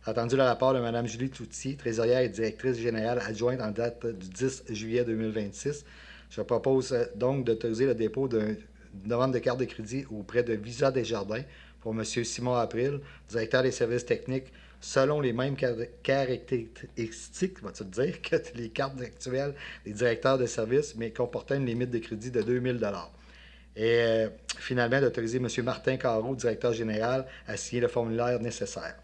attendu le rapport de Mme Julie Cloutier, trésorière et directrice générale adjointe en date du 10 juillet 2026, je propose donc d'autoriser le dépôt d'une demande de carte de crédit auprès de Visa Desjardins pour M. Simon April, directeur des services techniques, selon les mêmes caractéristiques, va-t-il dire, que les cartes actuelles des directeurs de services, mais comportant une limite de crédit de 2 000 $. Et finalement, d'autoriser M. Martin Carreau, directeur général, à signer le formulaire nécessaire.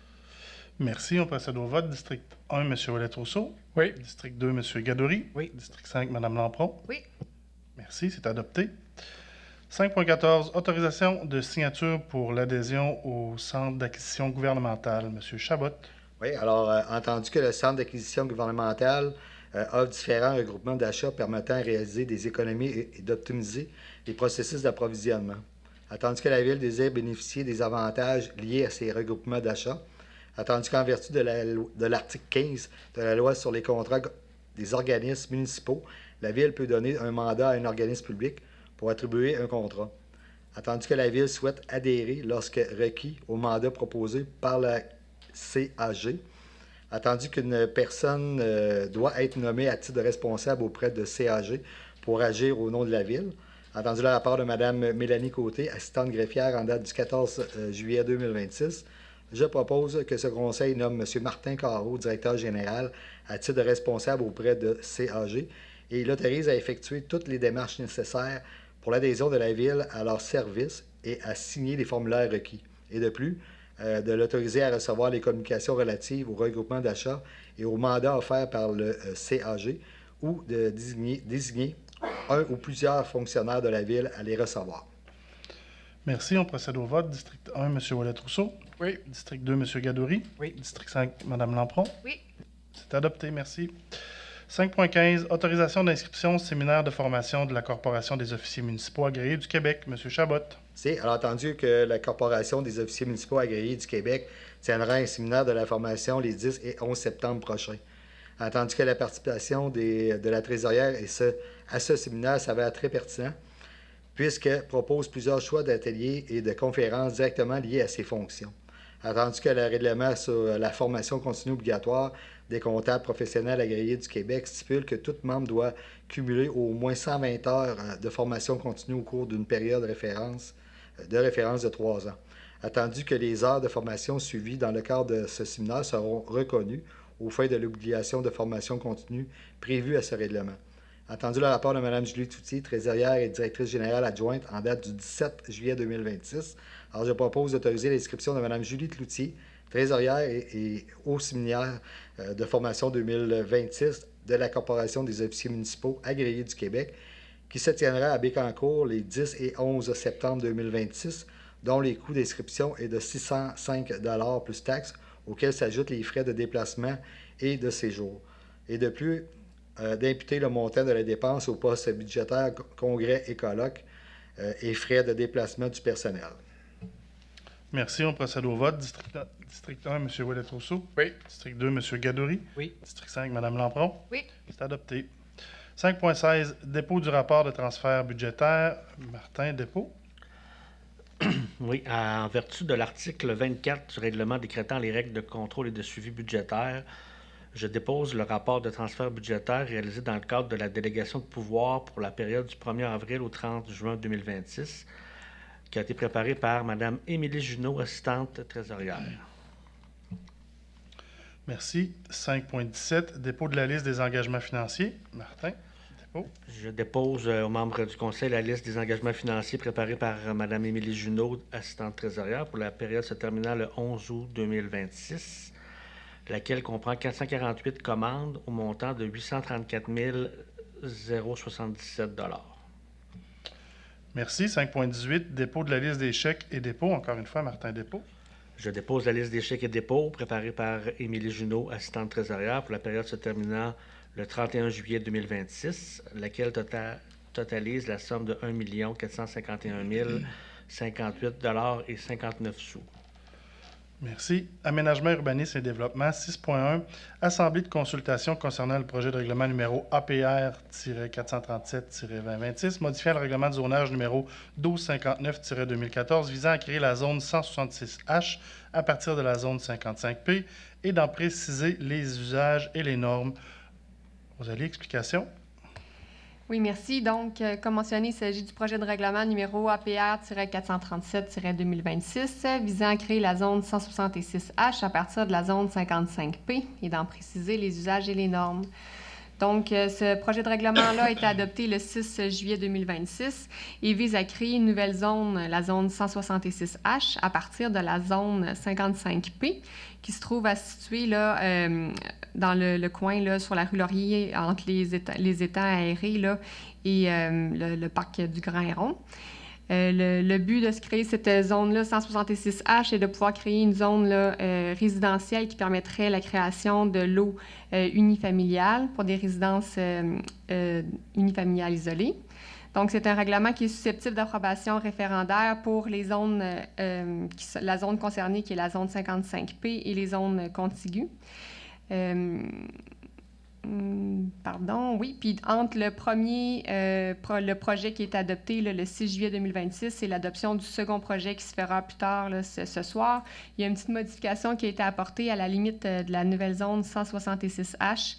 Merci. On procède au vote. District 1, M. Ouellet-Rousseau. Oui. District 2, M. Gadouri. Oui. District 5, Mme Lampron. Oui. Merci, c'est adopté. 5.14, autorisation de signature pour l'adhésion au Centre d'acquisition gouvernementale. M. Chabot. Oui, alors, entendu que le Centre d'acquisition gouvernementale offre différents regroupements d'achats permettant de réaliser des économies et d'optimiser les processus d'approvisionnement. Attendu que la Ville désire bénéficier des avantages liés à ces regroupements d'achats, attendu qu'en vertu de l'article 15 de la Loi sur les contrats des organismes municipaux, la Ville peut donner un mandat à un organisme public pour attribuer un contrat. Attendu que la Ville souhaite adhérer lorsque requis au mandat proposé par la CAG, attendu qu'une personne doit être nommée à titre de responsable auprès de CAG pour agir au nom de la Ville, attendu le rapport de Mme Mélanie Côté, assistante greffière en date du 14 juillet 2026, je propose que ce conseil nomme M. Martin Carreau, directeur général, à titre de responsable auprès de CAG et l'autorise à effectuer toutes les démarches nécessaires pour l'adhésion de la Ville à leur service et à signer les formulaires requis. Et de plus, de l'autoriser à recevoir les communications relatives au regroupement d'achat et au mandat offert par le CAG ou de désigner un ou plusieurs fonctionnaires de la Ville à les recevoir. Merci. On procède au vote. District 1, M. Ouellet-Rousseau. Oui. District 2, M. Gadouri. Oui. District 5, Mme Lampron. Oui. C'est adopté. Merci. 5.15, autorisation d'inscription au séminaire de formation de la Corporation des officiers municipaux agréés du Québec. M. Chabot. C'est alors entendu que la Corporation des officiers municipaux agréés du Québec tiendra un séminaire de la formation les 10 et 11 septembre prochains. Entendu que la participation de la trésorière à ce séminaire s'avère très pertinent, puisqu'elle propose plusieurs choix d'ateliers et de conférences directement liés à ses fonctions. Attendu que le règlement sur la formation continue obligatoire des comptables professionnels agréés du Québec stipule que tout membre doit cumuler au moins 120 heures de formation continue au cours d'une période de référence de 3 ans. Attendu que les heures de formation suivies dans le cadre de ce séminaire seront reconnues aux fins de l'obligation de formation continue prévue à ce règlement. Attendu le rapport de Mme Julie Cloutier, trésorière et directrice générale adjointe en date du 17 juillet 2026. Alors, je propose d'autoriser l'inscription de Mme Julie Cloutier, trésorière et au séminaire de formation 2026 de la Corporation des officiers municipaux agréés du Québec, qui se tiendra à Bécancour les 10 et 11 septembre 2026, dont les coûts d'inscription est de 605 $ plus taxes, auxquels s'ajoutent les frais de déplacement et de séjour. Et de plus, d'imputer le montant de la dépense au poste budgétaire congrès et colloques et frais de déplacement du personnel. Merci. On procède au vote. District 1, M. Ouellet-Rousseau. Oui. District 2, M. Gadouri. Oui. District 5, Mme Lampron. Oui. C'est adopté. 5.16, dépôt du rapport de transfert budgétaire. Martin, dépôt. Oui, en vertu de l'article 24 du règlement décrétant les règles de contrôle et de suivi budgétaire, je dépose le rapport de transfert budgétaire réalisé dans le cadre de la délégation de pouvoir pour la période du 1er avril au 30 juin 2026, qui a été préparé par Mme Émilie Junot, assistante trésorière. Merci. 5.17, dépôt de la liste des engagements financiers. Martin. Je dépose aux membres du Conseil la liste des engagements financiers préparés par Mme Émilie Junot, assistante trésorière, pour la période se terminant le 11 août 2026, laquelle comprend 448 commandes au montant de 834 077 $. Merci. 5.18, dépôt de la liste des chèques et dépôts. Encore une fois, Martin Despaux. Je dépose la liste des chèques et dépôts préparés par Émilie Junot, assistante trésorière, pour la période se terminant le 31 juillet 2026, laquelle totalise la somme de 1 451 058 $ et 59 sous. Merci. Aménagement, urbanisme et développement. 6.1, Assemblée de consultation concernant le projet de règlement numéro APR-437-2026, modifiant le règlement de zonage numéro 1259-2014 visant à créer la zone 166H à partir de la zone 55P et d'en préciser les usages et les normes. Rosalie, explication? Oui, merci. Donc, comme mentionné, il s'agit du projet de règlement numéro APR-437-2026 visant à créer la zone 166H à partir de la zone 55P et d'en préciser les usages et les normes. Donc, ce projet de règlement-là a été adopté le 6 juillet 2026 et vise à créer une nouvelle zone, la zone 166H, à partir de la zone 55P, qui se trouve à se situer là, dans le coin là, sur la rue Laurier, entre les étangs aérés là, et le parc du Grand Héron. Le but de se créer cette zone-là, 166H, est de pouvoir créer une zone là, résidentielle qui permettrait la création de lots unifamiliales pour des résidences unifamiliales isolées. Donc, c'est un règlement qui est susceptible d'approbation référendaire pour les zones, la zone concernée qui est la zone 55P et les zones contiguës. Pardon, oui. Puis entre le projet qui est adopté là, le 6 juillet 2026 et l'adoption du second projet qui se fera plus tard là, ce soir, il y a une petite modification qui a été apportée à la limite de la nouvelle zone 166H.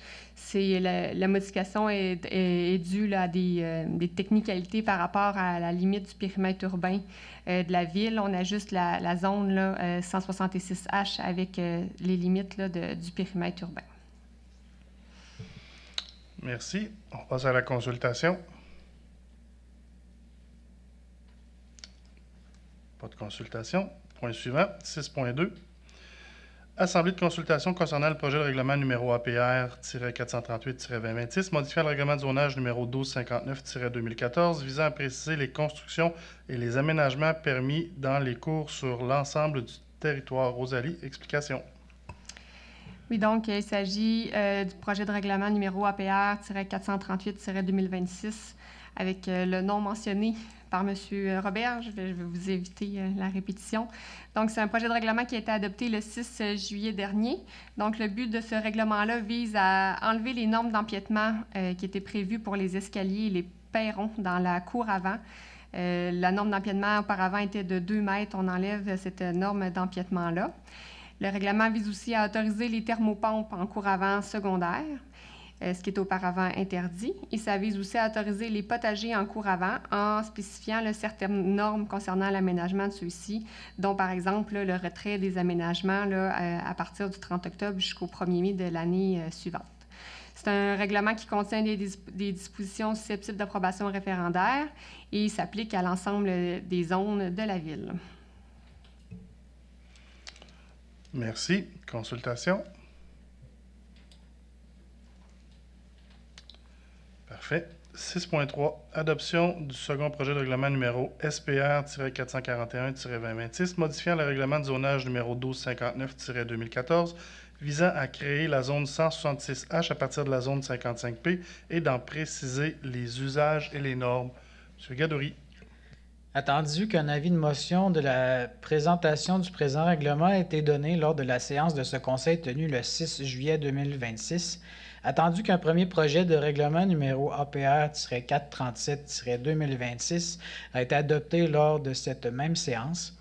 La modification est due là, à des technicalités par rapport à la limite du périmètre urbain de la ville. On ajuste la zone là, 166H avec les limites là, du périmètre urbain. Merci. On passe à la consultation. Pas de consultation. Point suivant, 6.2. Assemblée de consultation concernant le projet de règlement numéro APR-438-2026, modifiant le règlement de zonage numéro 1259-2014, visant à préciser les constructions et les aménagements permis dans les cours sur l'ensemble du territoire. Rosalie, explication. Oui, donc, il s'agit du projet de règlement numéro APR-438-2026 avec le nom mentionné par M. Robert. Je vais vous éviter la répétition. Donc, c'est un projet de règlement qui a été adopté le 6 juillet dernier. Donc, le but de ce règlement-là vise à enlever les normes d'empiètement qui étaient prévues pour les escaliers et les perrons dans la cour avant. La norme d'empiètement auparavant était de 2 mètres. On enlève cette norme d'empiètement-là. Le règlement vise aussi à autoriser les thermopompes en cour avant secondaire, ce qui est auparavant interdit. Et ça vise aussi à autoriser les potagers en cour avant en spécifiant là, certaines normes concernant l'aménagement de ceux-ci, dont par exemple là, le retrait des aménagements là, à partir du 30 octobre jusqu'au 1er mai de l'année suivante. C'est un règlement qui contient des dispositions susceptibles d'approbation référendaire et s'applique à l'ensemble des zones de la ville. Merci. Consultation. Parfait. 6.3. Adoption du second projet de règlement numéro SPR-441-2026, modifiant le règlement de zonage numéro 1259-2014, visant à créer la zone 166H à partir de la zone 55P et d'en préciser les usages et les normes. M. Gadouri. Attendu qu'un avis de motion de la présentation du présent règlement a été donné lors de la séance de ce Conseil tenue le 6 juillet 2026, attendu qu'un premier projet de règlement numéro APR-437-2026 a été adopté lors de cette même séance,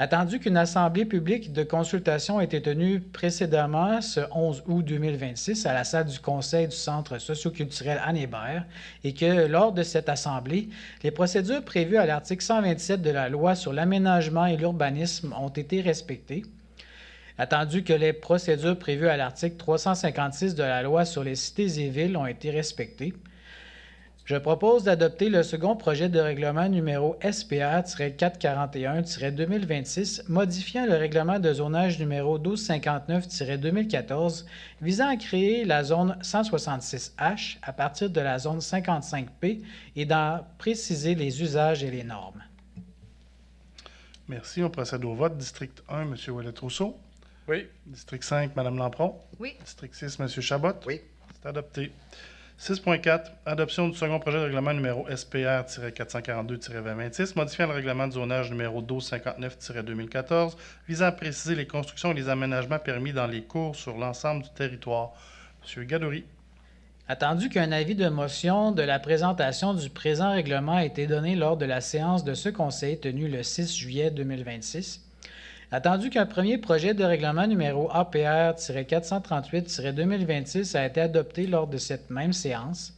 attendu qu'une assemblée publique de consultation a été tenue précédemment ce 11 août 2026 à la salle du Conseil du Centre socioculturel Anne Hébert et que, lors de cette assemblée, les procédures prévues à l'article 127 de la Loi sur l'aménagement et l'urbanisme ont été respectées, attendu que les procédures prévues à l'article 356 de la Loi sur les cités et villes ont été respectées, Je propose d'adopter le second projet de règlement numéro SPR-441-2026, modifiant le règlement de zonage numéro 1259-2014, visant à créer la zone 166H à partir de la zone 55P et d'en préciser les usages et les normes. Merci. On procède au vote. District 1, M. Ouellet-Rousseau. Oui. District 5, Mme Lampron. Oui. District 6, M. Chabot. Oui. C'est adopté. 6.4. Adoption du second projet de règlement numéro SPR-442-2026, modifiant le règlement de zonage numéro 1259-2014, visant à préciser les constructions et les aménagements permis dans les cours sur l'ensemble du territoire. M. Gadouri. Attendu qu'un avis de motion de la présentation du présent règlement a été donné lors de la séance de ce Conseil tenue le 6 juillet 2026, attendu qu'un premier projet de règlement numéro APR-438-2026 a été adopté lors de cette même séance,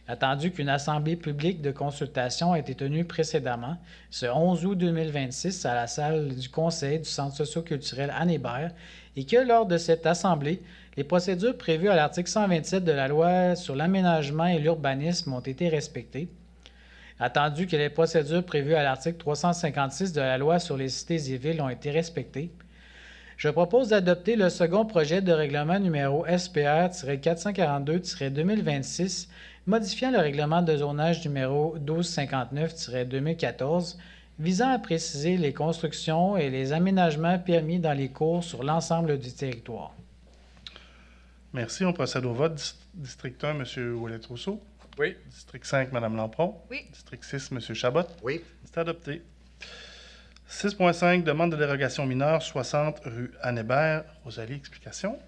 attendu qu'une assemblée publique de consultation a été tenue précédemment, ce 11 août 2026, à la salle du Conseil du Centre socio-culturel Anne Hébert, et que lors de cette assemblée, les procédures prévues à l'article 127 de la Loi sur l'aménagement et l'urbanisme ont été respectées, attendu que les procédures prévues à l'article 356 de la Loi sur les cités et villes ont été respectées, je propose d'adopter le second projet de règlement numéro SPR-442-2026, modifiant le règlement de zonage numéro 1259-2014, visant à préciser les constructions et les aménagements permis dans les cours sur l'ensemble du territoire. Merci. On procède au vote. District 1, M. Ouellet-Rousseau. Oui. District 5, Mme Lampron. Oui. District 6, M. Chabot. Oui. C'est adopté. 6.5. Demande de dérogation mineure, 60 rue Anne Hébert. Rosalie, explication.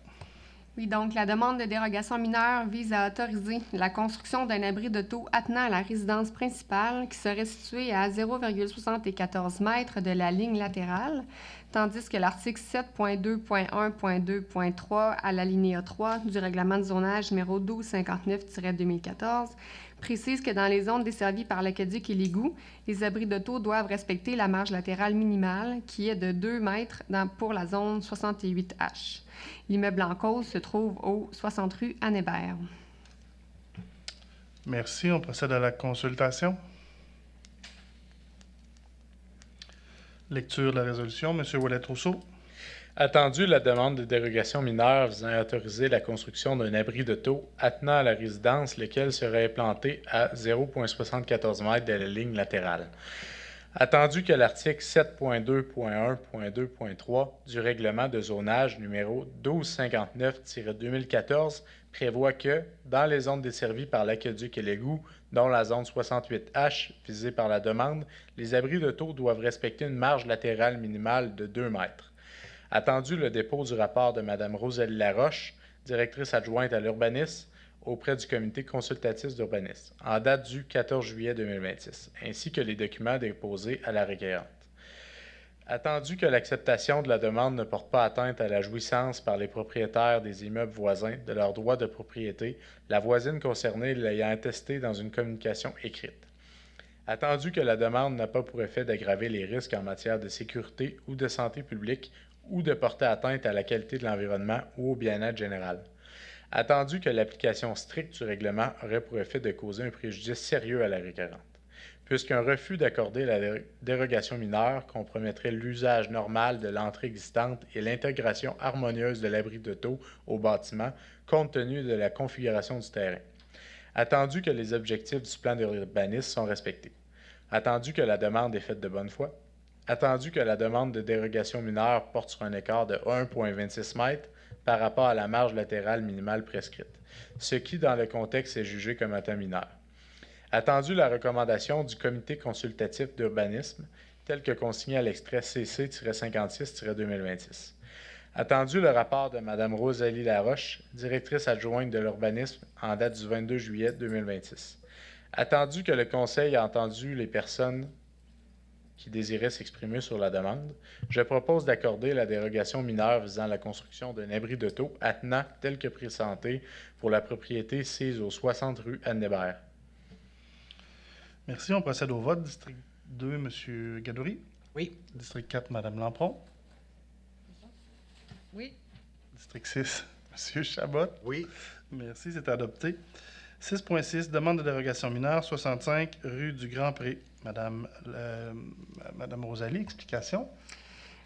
Oui, donc la demande de dérogation mineure vise à autoriser la construction d'un abri de taux attenant à la résidence principale qui serait située à 0,74 mètres de la ligne latérale, tandis que l'article 7.2.1.2.3 à l'alinéa 3 du règlement de zonage numéro 1259-2014 précise que dans les zones desservies par l'aqueduc et l'égout, les abris de taux doivent respecter la marge latérale minimale qui est de 2 mètres pour la zone 68H. L'immeuble en cause se trouve au 60 rue Anne Hébert. Merci. On procède à la consultation. Lecture de la résolution. M. Ouellet-Rousseau. Attendu la demande de dérogation mineure visant à autoriser la construction d'un abri de taux attenant à la résidence, lequel serait implanté à 0,74 m de la ligne latérale. Attendu que l'article 7.2.1.2.3 du règlement de zonage numéro 1259-2014 prévoit que, dans les zones desservies par l'aqueduc et l'égout, dont la zone 68H visée par la demande, les abris de taux doivent respecter une marge latérale minimale de 2 mètres. Attendu le dépôt du rapport de Mme Rosalie Laroche, directrice adjointe à l'urbanisme, auprès du comité consultatif d'urbanisme, en date du 14 juillet 2026, ainsi que les documents déposés à la requérante. Attendu que l'acceptation de la demande ne porte pas atteinte à la jouissance par les propriétaires des immeubles voisins de leurs droits de propriété, la voisine concernée l'ayant attesté dans une communication écrite. Attendu que la demande n'a pas pour effet d'aggraver les risques en matière de sécurité ou de santé publique ou de porter atteinte à la qualité de l'environnement ou au bien-être général. Attendu que l'application stricte du règlement aurait pour effet de causer un préjudice sérieux à la requérante, puisqu'un refus d'accorder la dérogation mineure compromettrait l'usage normal de l'entrée existante et l'intégration harmonieuse de l'abri de taux au bâtiment, compte tenu de la configuration du terrain. Attendu que les objectifs du plan d'urbanisme sont respectés. Attendu que la demande est faite de bonne foi. Attendu que la demande de dérogation mineure porte sur un écart de 1,26 m par rapport à la marge latérale minimale prescrite, ce qui, dans le contexte, est jugé comme étant mineur. Attendu la recommandation du comité consultatif d'urbanisme, tel que consigné à l'extrait CC-56-2026. Attendu le rapport de Mme Rosalie Laroche, directrice adjointe de l'urbanisme, en date du 22 juillet 2026. Attendu que le Conseil a entendu les personnes qui désiraient s'exprimer sur la demande, je propose d'accorder la dérogation mineure visant la construction d'un abri de taux attenant tel que présenté pour la propriété sise au 60 rue Anne Hébert. Merci. On procède au vote. District 2, M. Gadouri. Oui. District 4, Mme Lampron. Oui. District 6, M. Chabot. Oui. Merci, c'est adopté. 6.6, demande de dérogation mineure, 65 rue du Grand Pré. Madame Rosalie, explication.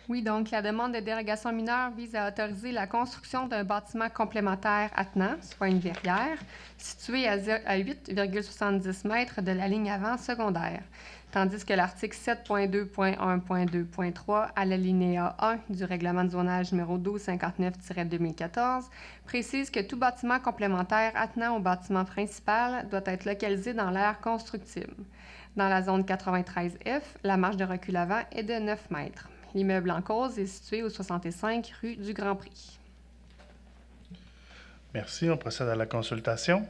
Oui, donc la demande de dérogation mineure vise à autoriser la construction d'un bâtiment complémentaire attenant, soit une verrière, situé à 8,70 mètres de la ligne avant secondaire, tandis que l'article 7.2.1.2.3 à l'alinéa 1 du règlement de zonage numéro 1259-2014 précise que tout bâtiment complémentaire attenant au bâtiment principal doit être localisé dans l'aire constructible. Dans la zone 93F, la marge de recul avant est de 9 mètres. L'immeuble en cause est situé au 65 rue du Grand Prix. Merci. On procède à la consultation.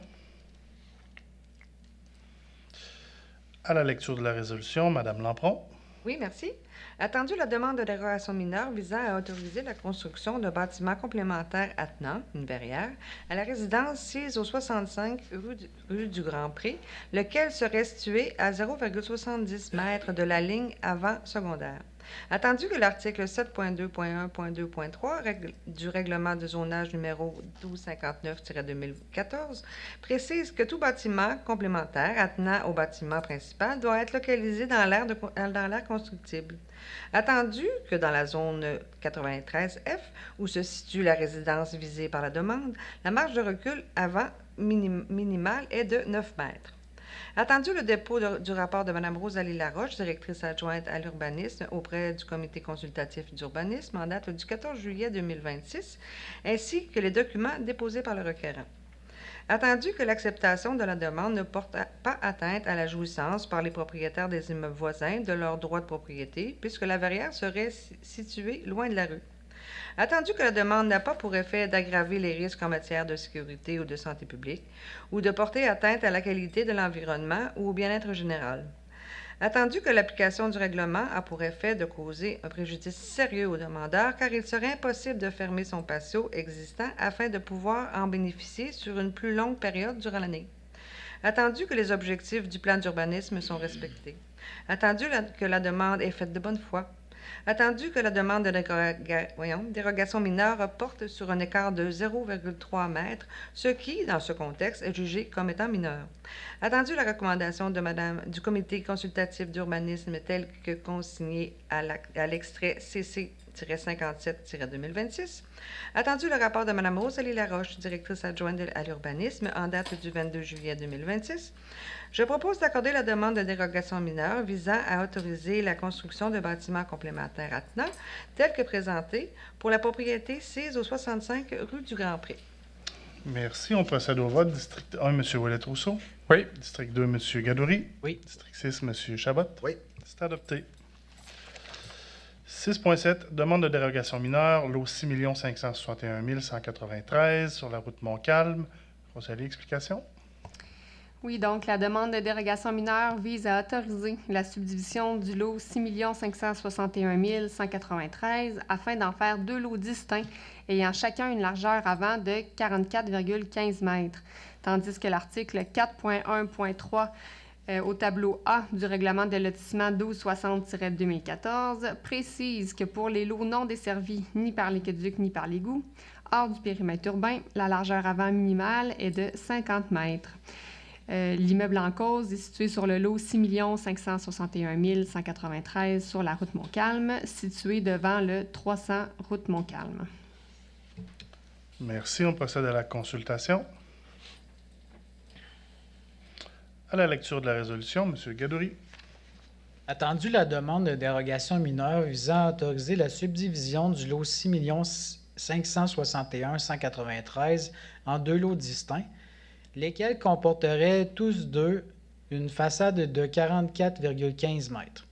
À la lecture de la résolution, Madame Lampron. Oui, merci. Attendu la demande de dérogation mineure visant à autoriser la construction d'un bâtiment complémentaire attenant, une verrière, à la résidence 6 au 65 rue du Grand Prix, lequel serait situé à 0,70 mètres de la ligne avant secondaire. Attendu que l'article 7.2.1.2.3 du règlement de zonage numéro 1259-2014 précise que tout bâtiment complémentaire attenant au bâtiment principal doit être localisé dans l'aire constructible. Attendu que dans la zone 93F, où se situe la résidence visée par la demande, la marge de recul avant minimale est de 9 mètres. Attendu le dépôt du rapport de Mme Rosalie Laroche, directrice adjointe à l'urbanisme auprès du Comité consultatif d'urbanisme en date du 14 juillet 2026, ainsi que les documents déposés par le requérant. Attendu que l'acceptation de la demande ne porte pas atteinte à la jouissance par les propriétaires des immeubles voisins de leurs droits de propriété, puisque la verrière serait située loin de la rue. Attendu que la demande n'a pas pour effet d'aggraver les risques en matière de sécurité ou de santé publique, ou de porter atteinte à la qualité de l'environnement ou au bien-être général. Attendu que l'application du règlement a pour effet de causer un préjudice sérieux au demandeur, car il serait impossible de fermer son patio existant afin de pouvoir en bénéficier sur une plus longue période durant l'année. Attendu que les objectifs du plan d'urbanisme sont respectés. Attendu que la demande est faite de bonne foi. Attendu que la demande de dérogation mineure porte sur un écart de 0,3 mètres, ce qui, dans ce contexte, est jugé comme étant mineur. Attendu la recommandation du Comité consultatif d'urbanisme telle que consignée à l'extrait CC-57-2026. Attendu le rapport de Mme Rosalie Laroche, directrice adjointe à l'urbanisme, en date du 22 juillet 2026. Je propose d'accorder la demande de dérogation mineure visant à autoriser la construction de bâtiments complémentaires attenants, tels que présentés pour la propriété 6 au 65 rue du Grand Prix. Merci. On procède au vote. District 1, M. Ouellet-Rousseau. Oui. District 2, M. Gadouri. Oui. District 6, M. Chabot. Oui. C'est adopté. 6.7, demande de dérogation mineure, lot 6 561 193 sur la route Montcalm. Rosalie, explication? Oui, donc la demande de dérogation mineure vise à autoriser la subdivision du lot 6 561 193 afin d'en faire deux lots distincts ayant chacun une largeur avant de 44,15 mètres, tandis que l'article 4.1.3 au tableau A du règlement de lotissement 1260-2014 précise que pour les lots non desservis ni par l'équeduc ni par l'égout, hors du périmètre urbain, la largeur avant minimale est de 50 mètres. L'immeuble en cause est situé sur le lot 6 561 193 sur la route Montcalm, situé devant le 300 route Montcalm. Merci. On procède à la consultation. À la lecture de la résolution, M. Gadouri. Attendu la demande de dérogation mineure visant à autoriser la subdivision du lot 6 561 193 en deux lots distincts, lesquels comporteraient tous deux une façade de 44,15 mètres.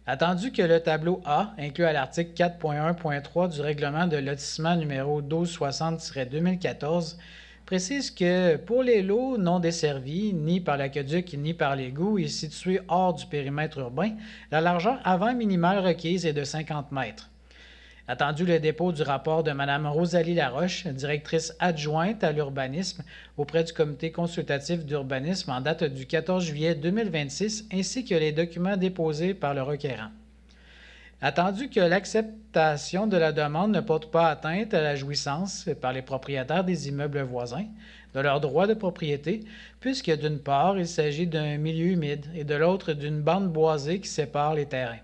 Attendu que le tableau A, inclus à l'article 4.1.3 du règlement de lotissement numéro 1260-2014, précise que pour les lots non desservis, ni par l'aqueduc ni par l'égout et situés hors du périmètre urbain, la largeur avant minimale requise est de 50 mètres. Attendu le dépôt du rapport de Mme Rosalie Laroche, directrice adjointe à l'urbanisme auprès du Comité consultatif d'urbanisme en date du 14 juillet 2026, ainsi que les documents déposés par le requérant. Attendu que l'acceptation de la demande ne porte pas atteinte à la jouissance par les propriétaires des immeubles voisins de leurs droits de propriété, puisque d'une part, il s'agit d'un milieu humide et de l'autre d'une bande boisée qui sépare les terrains.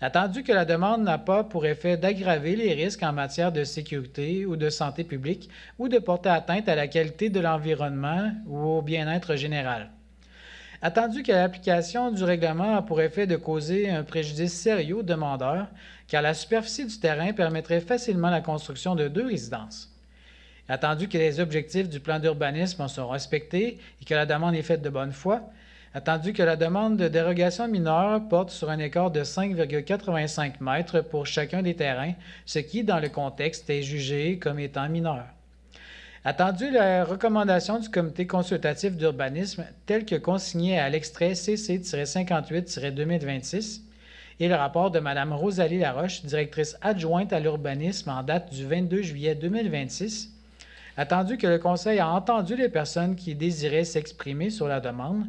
Attendu que la demande n'a pas pour effet d'aggraver les risques en matière de sécurité ou de santé publique ou de porter atteinte à la qualité de l'environnement ou au bien-être général. Attendu que l'application du règlement a pour effet de causer un préjudice sérieux aux demandeurs, car la superficie du terrain permettrait facilement la construction de 2 résidences. Attendu que les objectifs du plan d'urbanisme sont respectés et que la demande est faite de bonne foi, attendu que la demande de dérogation mineure porte sur un écart de 5,85 mètres pour chacun des terrains, ce qui, dans le contexte, est jugé comme étant mineur. Attendu la recommandation du comité consultatif d'urbanisme telle que consignée à l'extrait CC-58-2026 et le rapport de Mme Rosalie Laroche, directrice adjointe à l'urbanisme en date du 22 juillet 2026, attendu que le Conseil a entendu les personnes qui désiraient s'exprimer sur la demande,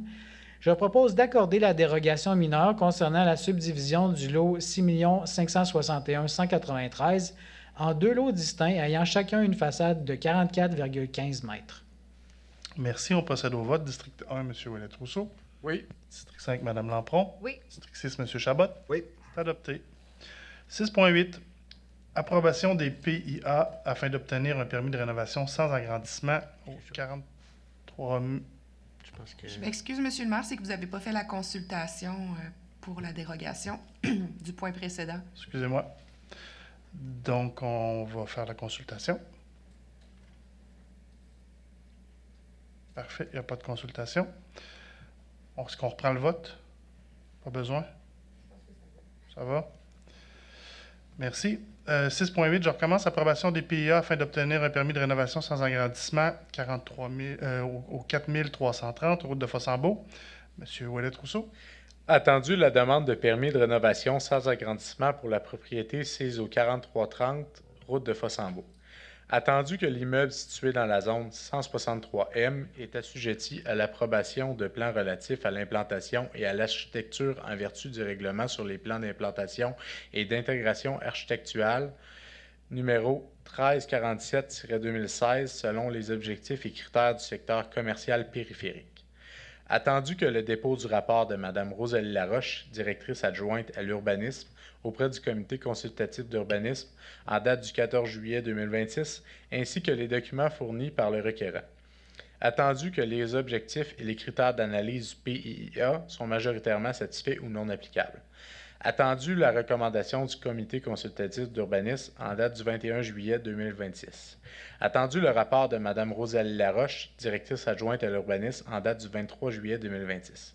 je propose d'accorder la dérogation mineure concernant la subdivision du lot 6 561 193 en 2 lots distincts ayant chacun une façade de 44,15 mètres. Merci. On procède au vote. District 1, M. Ouellet-Rousseau. Oui. District 5, Mme Lampron. Oui. District 6, M. Chabot. Oui. C'est adopté. 6.8. Approbation des PIA afin d'obtenir un permis de rénovation sans agrandissement au 43 000. Je m'excuse, M. le maire, c'est que vous n'avez pas fait la consultation pour la dérogation du point précédent. Excusez-moi. Donc, on va faire la consultation. Parfait, il n'y a pas de consultation. Est-ce qu'on reprend le vote? Pas besoin? Ça va? Merci. 6.8, je recommence. Approbation des PIA afin d'obtenir un permis de rénovation sans agrandissement au 4330, route de Fossambeau. Monsieur Ouellet-Rousseau. Attendu la demande de permis de rénovation sans agrandissement pour la propriété sise au 4330, route de Fossambeau. Attendu que l'immeuble situé dans la zone 163M est assujetti à l'approbation de plans relatifs à l'implantation et à l'architecture en vertu du règlement sur les plans d'implantation et d'intégration architecturale numéro 1347-2016 selon les objectifs et critères du secteur commercial périphérique. Attendu que le dépôt du rapport de Mme Rosalie Laroche, directrice adjointe à l'urbanisme, auprès du comité consultatif d'urbanisme en date du 14 juillet 2026, ainsi que les documents fournis par le requérant. Attendu que les objectifs et les critères d'analyse du PIA sont majoritairement satisfaits ou non applicables. Attendu la recommandation du comité consultatif d'urbanisme en date du 21 juillet 2026. Attendu le rapport de Mme Rosalie Laroche, directrice adjointe à l'urbanisme en date du 23 juillet 2026.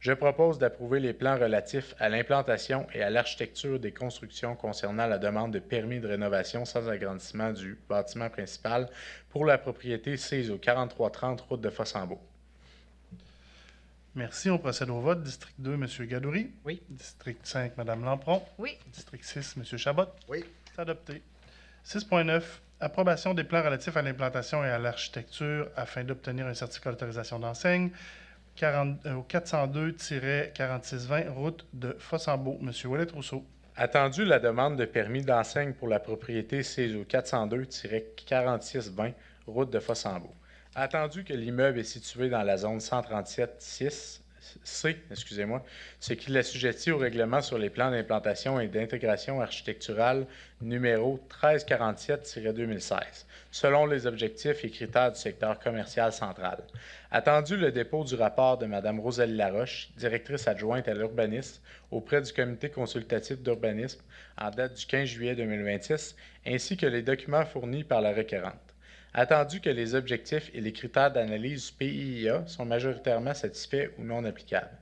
Je propose d'approuver les plans relatifs à l'implantation et à l'architecture des constructions concernant la demande de permis de rénovation sans agrandissement du bâtiment principal pour la propriété sise au 4330 route de Fossambeau. Merci. On procède au vote. District 2, M. Gadouri. Oui. District 5, Mme Lampron. Oui. District 6, M. Chabot. Oui. C'est adopté. 6.9. Approbation des plans relatifs à l'implantation et à l'architecture afin d'obtenir un certificat d'autorisation d'enseigne au 402-4620, route de Fossambeau. M. Ouellet-Rousseau. Attendu la demande de permis d'enseigne pour la propriété sise au 402-4620, route de Fossambeau. Attendu que l'immeuble est situé dans la zone 137-6, C, ce qui l'assujettit au règlement sur les plans d'implantation et d'intégration architecturale numéro 1347-2016, selon les objectifs et critères du secteur commercial central. Attendu le dépôt du rapport de Mme Rosalie Laroche, directrice adjointe à l'urbanisme, auprès du comité consultatif d'urbanisme en date du 15 juillet 2026, ainsi que les documents fournis par la requérante. Attendu que les objectifs et les critères d'analyse du PIA sont majoritairement satisfaits ou non applicables.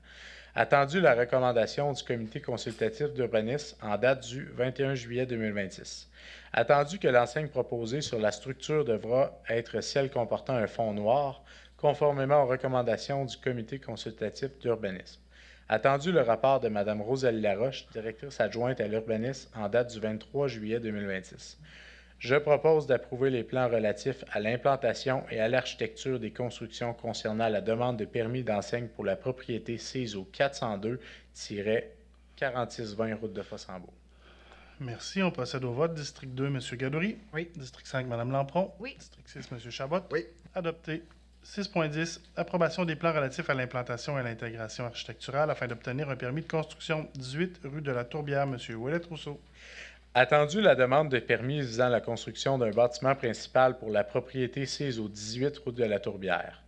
Attendu la recommandation du comité consultatif d'urbanisme en date du 21 juillet 2026. Attendu que l'enseigne proposée sur la structure devra être celle comportant un fond noir, conformément aux recommandations du comité consultatif d'urbanisme. Attendu le rapport de Mme Rosalie Laroche, directrice adjointe à l'urbanisme en date du 23 juillet 2026. Je propose d'approuver les plans relatifs à l'implantation et à l'architecture des constructions concernant la demande de permis d'enseigne pour la propriété sise au 402-4620 route de Fossambeau. Merci. On procède au vote. District 2, M. Gadouri. Oui. District 5, Mme Lampron. Oui. District 6, M. Chabot. Oui. Adopté. 6.10. Approbation des plans relatifs à l'implantation et à l'intégration architecturale afin d'obtenir un permis de construction 18 rue de la Tourbière. M. Ouellet-Rousseau. Attendu la demande de permis visant la construction d'un bâtiment principal pour la propriété sise au 18 route de la Tourbière.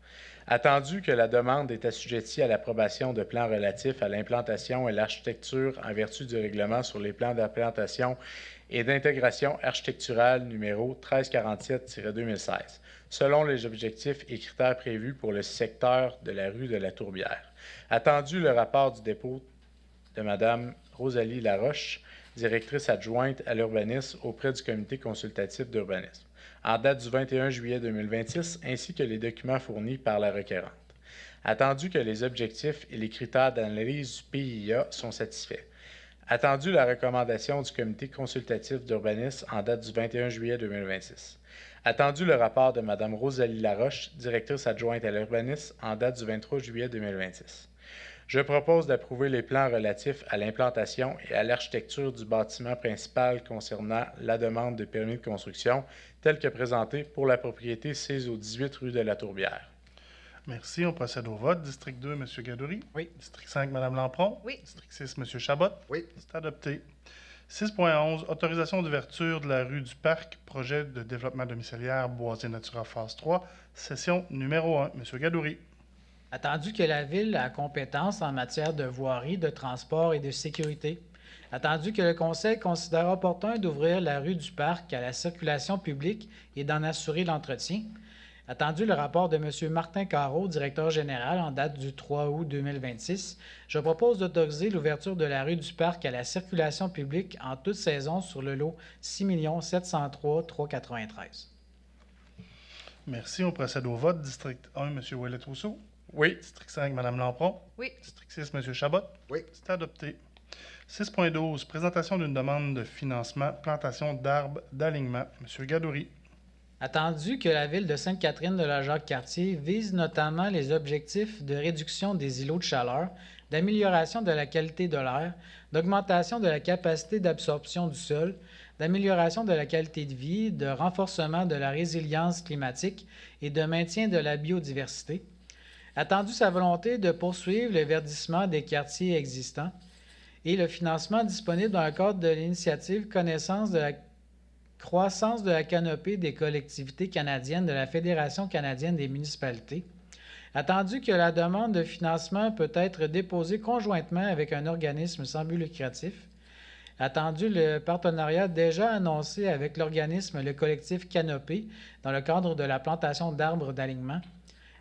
Attendu que la demande est assujettie à l'approbation de plans relatifs à l'implantation et l'architecture en vertu du règlement sur les plans d'implantation et d'intégration architecturale numéro 1347-2016, selon les objectifs et critères prévus pour le secteur de la rue de la Tourbière. Attendu le rapport du dépôt de Mme Rosalie Laroche, directrice adjointe à l'urbanisme auprès du comité consultatif d'urbanisme, en date du 21 juillet 2026, ainsi que les documents fournis par la requérante. Attendu que les objectifs et les critères d'analyse du PIA sont satisfaits. Attendu la recommandation du comité consultatif d'urbanisme en date du 21 juillet 2026. Attendu le rapport de Mme Rosalie Laroche, directrice adjointe à l'urbanisme, en date du 23 juillet 2026. Je propose d'approuver les plans relatifs à l'implantation et à l'architecture du bâtiment principal concernant la demande de permis de construction telle que présentée pour la propriété sise au 18 rue de la Tourbière. Merci. On procède au vote. District 2, M. Gadouri. Oui. District 5, Mme Lampron. Oui. District 6, M. Chabot. Oui. C'est adopté. 6.11. Autorisation d'ouverture de la rue du Parc, projet de développement domiciliaire Boisé Natura phase 3, session numéro 1. M. Gadouri. Attendu que la Ville a compétence en matière de voirie, de transport et de sécurité. Attendu que le Conseil considère opportun d'ouvrir la rue du Parc à la circulation publique et d'en assurer l'entretien. Attendu le rapport de M. Martin Carreau, directeur général, en date du 3 août 2026, je propose d'autoriser l'ouverture de la rue du Parc à la circulation publique en toute saison sur le lot 6 703 393. Merci. On procède au vote. District 1, M. Ouellet-Rousseau. Oui. District 5, Mme Lampron. Oui. District 6, M. Chabot. Oui. C'est adopté. 6.12. Présentation d'une demande de financement, plantation d'arbres d'alignement. M. Gadouri. Attendu que la Ville de Sainte-Catherine de la Jacques-Cartier vise notamment les objectifs de réduction des îlots de chaleur, d'amélioration de la qualité de l'air, d'augmentation de la capacité d'absorption du sol, d'amélioration de la qualité de vie, de renforcement de la résilience climatique et de maintien de la biodiversité. Attendu sa volonté de poursuivre le verdissement des quartiers existants et le financement disponible dans le cadre de l'initiative Connaissance de la croissance de la canopée des collectivités canadiennes de la Fédération canadienne des municipalités. Attendu que la demande de financement peut être déposée conjointement avec un organisme sans but lucratif. Attendu le partenariat déjà annoncé avec l'organisme Le Collectif Canopée dans le cadre de la plantation d'arbres d'alignement.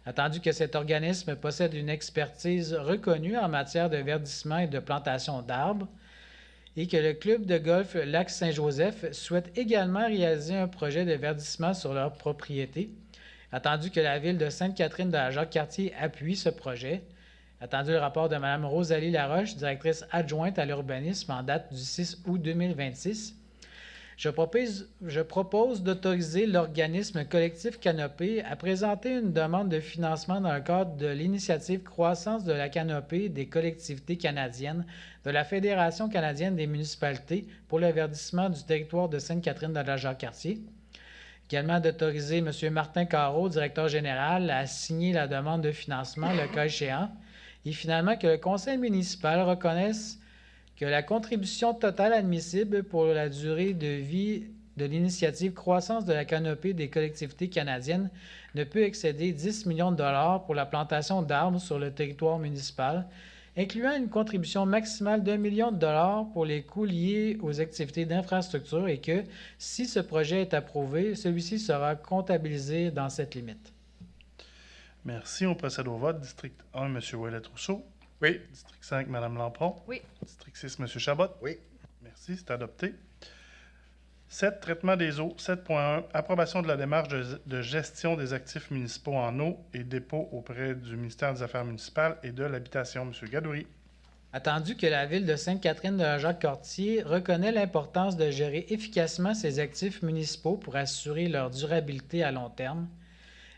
Attendu que cet organisme possède une expertise reconnue en matière de verdissement et de plantation d'arbres, et que le club de golf Lac-Saint-Joseph souhaite également réaliser un projet de verdissement sur leur propriété. Attendu que la Ville de Sainte-Catherine de la Jacques-Cartier appuie ce projet. Attendu le rapport de Mme Rosalie Laroche, directrice adjointe à l'urbanisme en date du 6 août 2026. Je propose d'autoriser l'organisme Collectif Canopée à présenter une demande de financement dans le cadre de l'initiative Croissance de la canopée des collectivités canadiennes de la Fédération canadienne des municipalités pour le verdissement du territoire de Sainte-Catherine de la Jacques-Cartier. Également d'autoriser M. Martin Carreau, directeur général, à signer la demande de financement, le cas échéant, et finalement que le conseil municipal reconnaisse que la contribution totale admissible pour la durée de vie de l'initiative Croissance de la canopée des collectivités canadiennes ne peut excéder 10 millions de dollars pour la plantation d'arbres sur le territoire municipal, incluant une contribution maximale d'1 million de dollars pour les coûts liés aux activités d'infrastructure et que, si ce projet est approuvé, celui-ci sera comptabilisé dans cette limite. Merci. On procède au vote. District 1, M. Ouellet-Rousseau. Oui. District 5, Mme Lampron. Oui. District 6, M. Chabot. Oui. Merci, c'est adopté. 7. Traitement des eaux. 7.1. Approbation de la démarche de gestion des actifs municipaux en eau et dépôt auprès du ministère des Affaires municipales et de l'Habitation. M. Gadouri. Attendu que la Ville de Sainte-Catherine de la Jacques-Cartier reconnaît l'importance de gérer efficacement ses actifs municipaux pour assurer leur durabilité à long terme.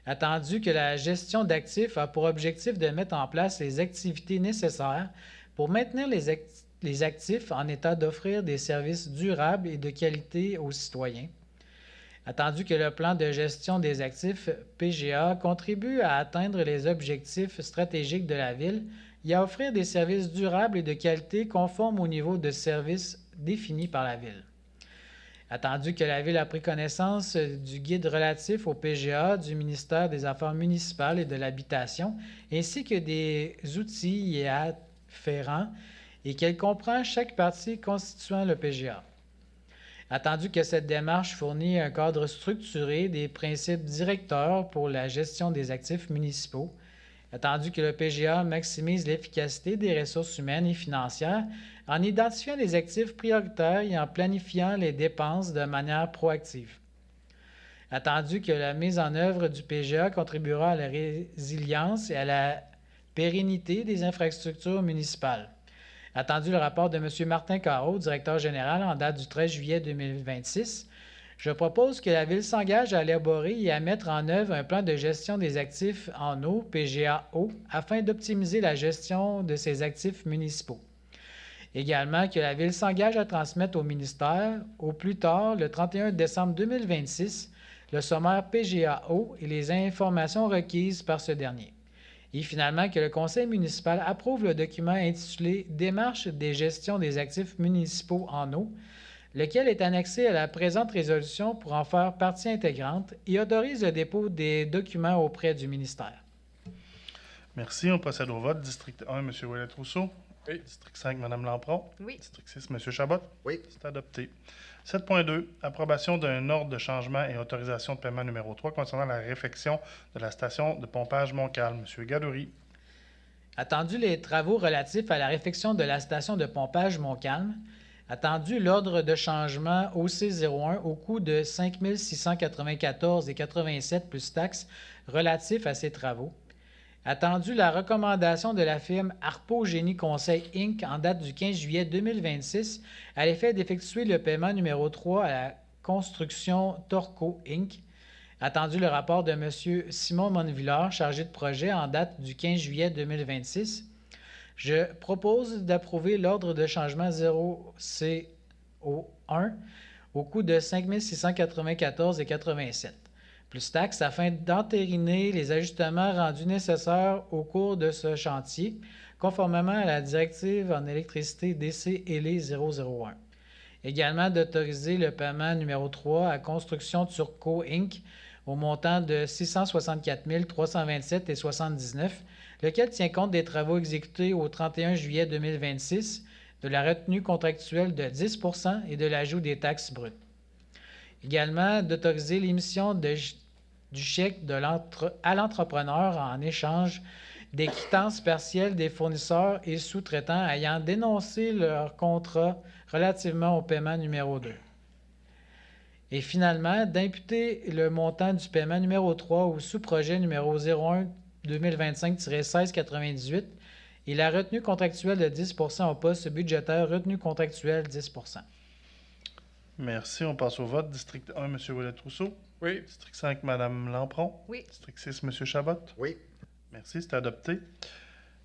Attendu que la gestion d'actifs a pour objectif de mettre en place les activités nécessaires pour maintenir les actifs en état d'offrir des services durables et de qualité aux citoyens. Attendu que le plan de gestion des actifs PGA contribue à atteindre les objectifs stratégiques de la Ville et à offrir des services durables et de qualité conformes au niveau de service défini par la Ville. Attendu que la Ville a pris connaissance du guide relatif au PGA du ministère des Affaires municipales et de l'Habitation, ainsi que des outils y afférents, et qu'elle comprend chaque partie constituant le PGA. Attendu que cette démarche fournit un cadre structuré des principes directeurs pour la gestion des actifs municipaux, attendu que le PGA maximise l'efficacité des ressources humaines et financières en identifiant les actifs prioritaires et en planifiant les dépenses de manière proactive. Attendu que la mise en œuvre du PGA contribuera à la résilience et à la pérennité des infrastructures municipales. Attendu le rapport de M. Martin Carreau, directeur général, en date du 13 juillet 2026, je propose que la Ville s'engage à élaborer et à mettre en œuvre un plan de gestion des actifs en eau, PGA Eau, afin d'optimiser la gestion de ses actifs municipaux. Également, que la Ville s'engage à transmettre au ministère, au plus tard le 31 décembre 2026, le sommaire PGA Eau et les informations requises par ce dernier. Et finalement, que le Conseil municipal approuve le document intitulé « Démarche des gestions des actifs municipaux en eau », lequel est annexé à la présente résolution pour en faire partie intégrante et autorise le dépôt des documents auprès du ministère. Merci. On procède au vote. District 1, M. Ouellet-Rousseau. Oui. District 5, Mme Lampron. Oui. District 6, M. Chabot. Oui. C'est adopté. 7.2. Approbation d'un ordre de changement et autorisation de paiement numéro 3 concernant la réfection de la station de pompage Montcalm. M. Gadouri. Attendu les travaux relatifs à la réfection de la station de pompage Montcalm, attendu l'ordre de changement OC01 au coût de 5 694,87 plus taxes relatif à ces travaux, attendu la recommandation de la firme Arpo Génie Conseil Inc. en date du 15 juillet 2026 à l'effet d'effectuer le paiement numéro 3 à la construction Torco Inc., attendu le rapport de M. Simon Monvillard, chargé de projet en date du 15 juillet 2026, je propose d'approuver l'ordre de changement 0CO1 au coût de 5 694,87 plus taxes afin d'entériner les ajustements rendus nécessaires au cours de ce chantier, conformément à la directive en électricité DC-ELE 001. Également d'autoriser le paiement numéro 3 à Construction Turco Inc. au montant de 664 327,79, lequel tient compte des travaux exécutés au 31 juillet 2026, de la retenue contractuelle de 10 % et de l'ajout des taxes brutes. Également, d'autoriser l'émission du chèque à l'entrepreneur en échange des quittances partielles des fournisseurs et sous-traitants ayant dénoncé leur contrat relativement au paiement numéro 2. Et finalement, d'imputer le montant du paiement numéro 3 au sous-projet numéro 01-2025-1698 et la retenue contractuelle de 10 % au poste budgétaire retenue contractuelle 10 %. Merci. On passe au vote. District 1, M. Ouellet-Rousseau. Oui. District 5, Mme Lampron. Oui. District 6, M. Chabot. Oui. Merci, c'est adopté.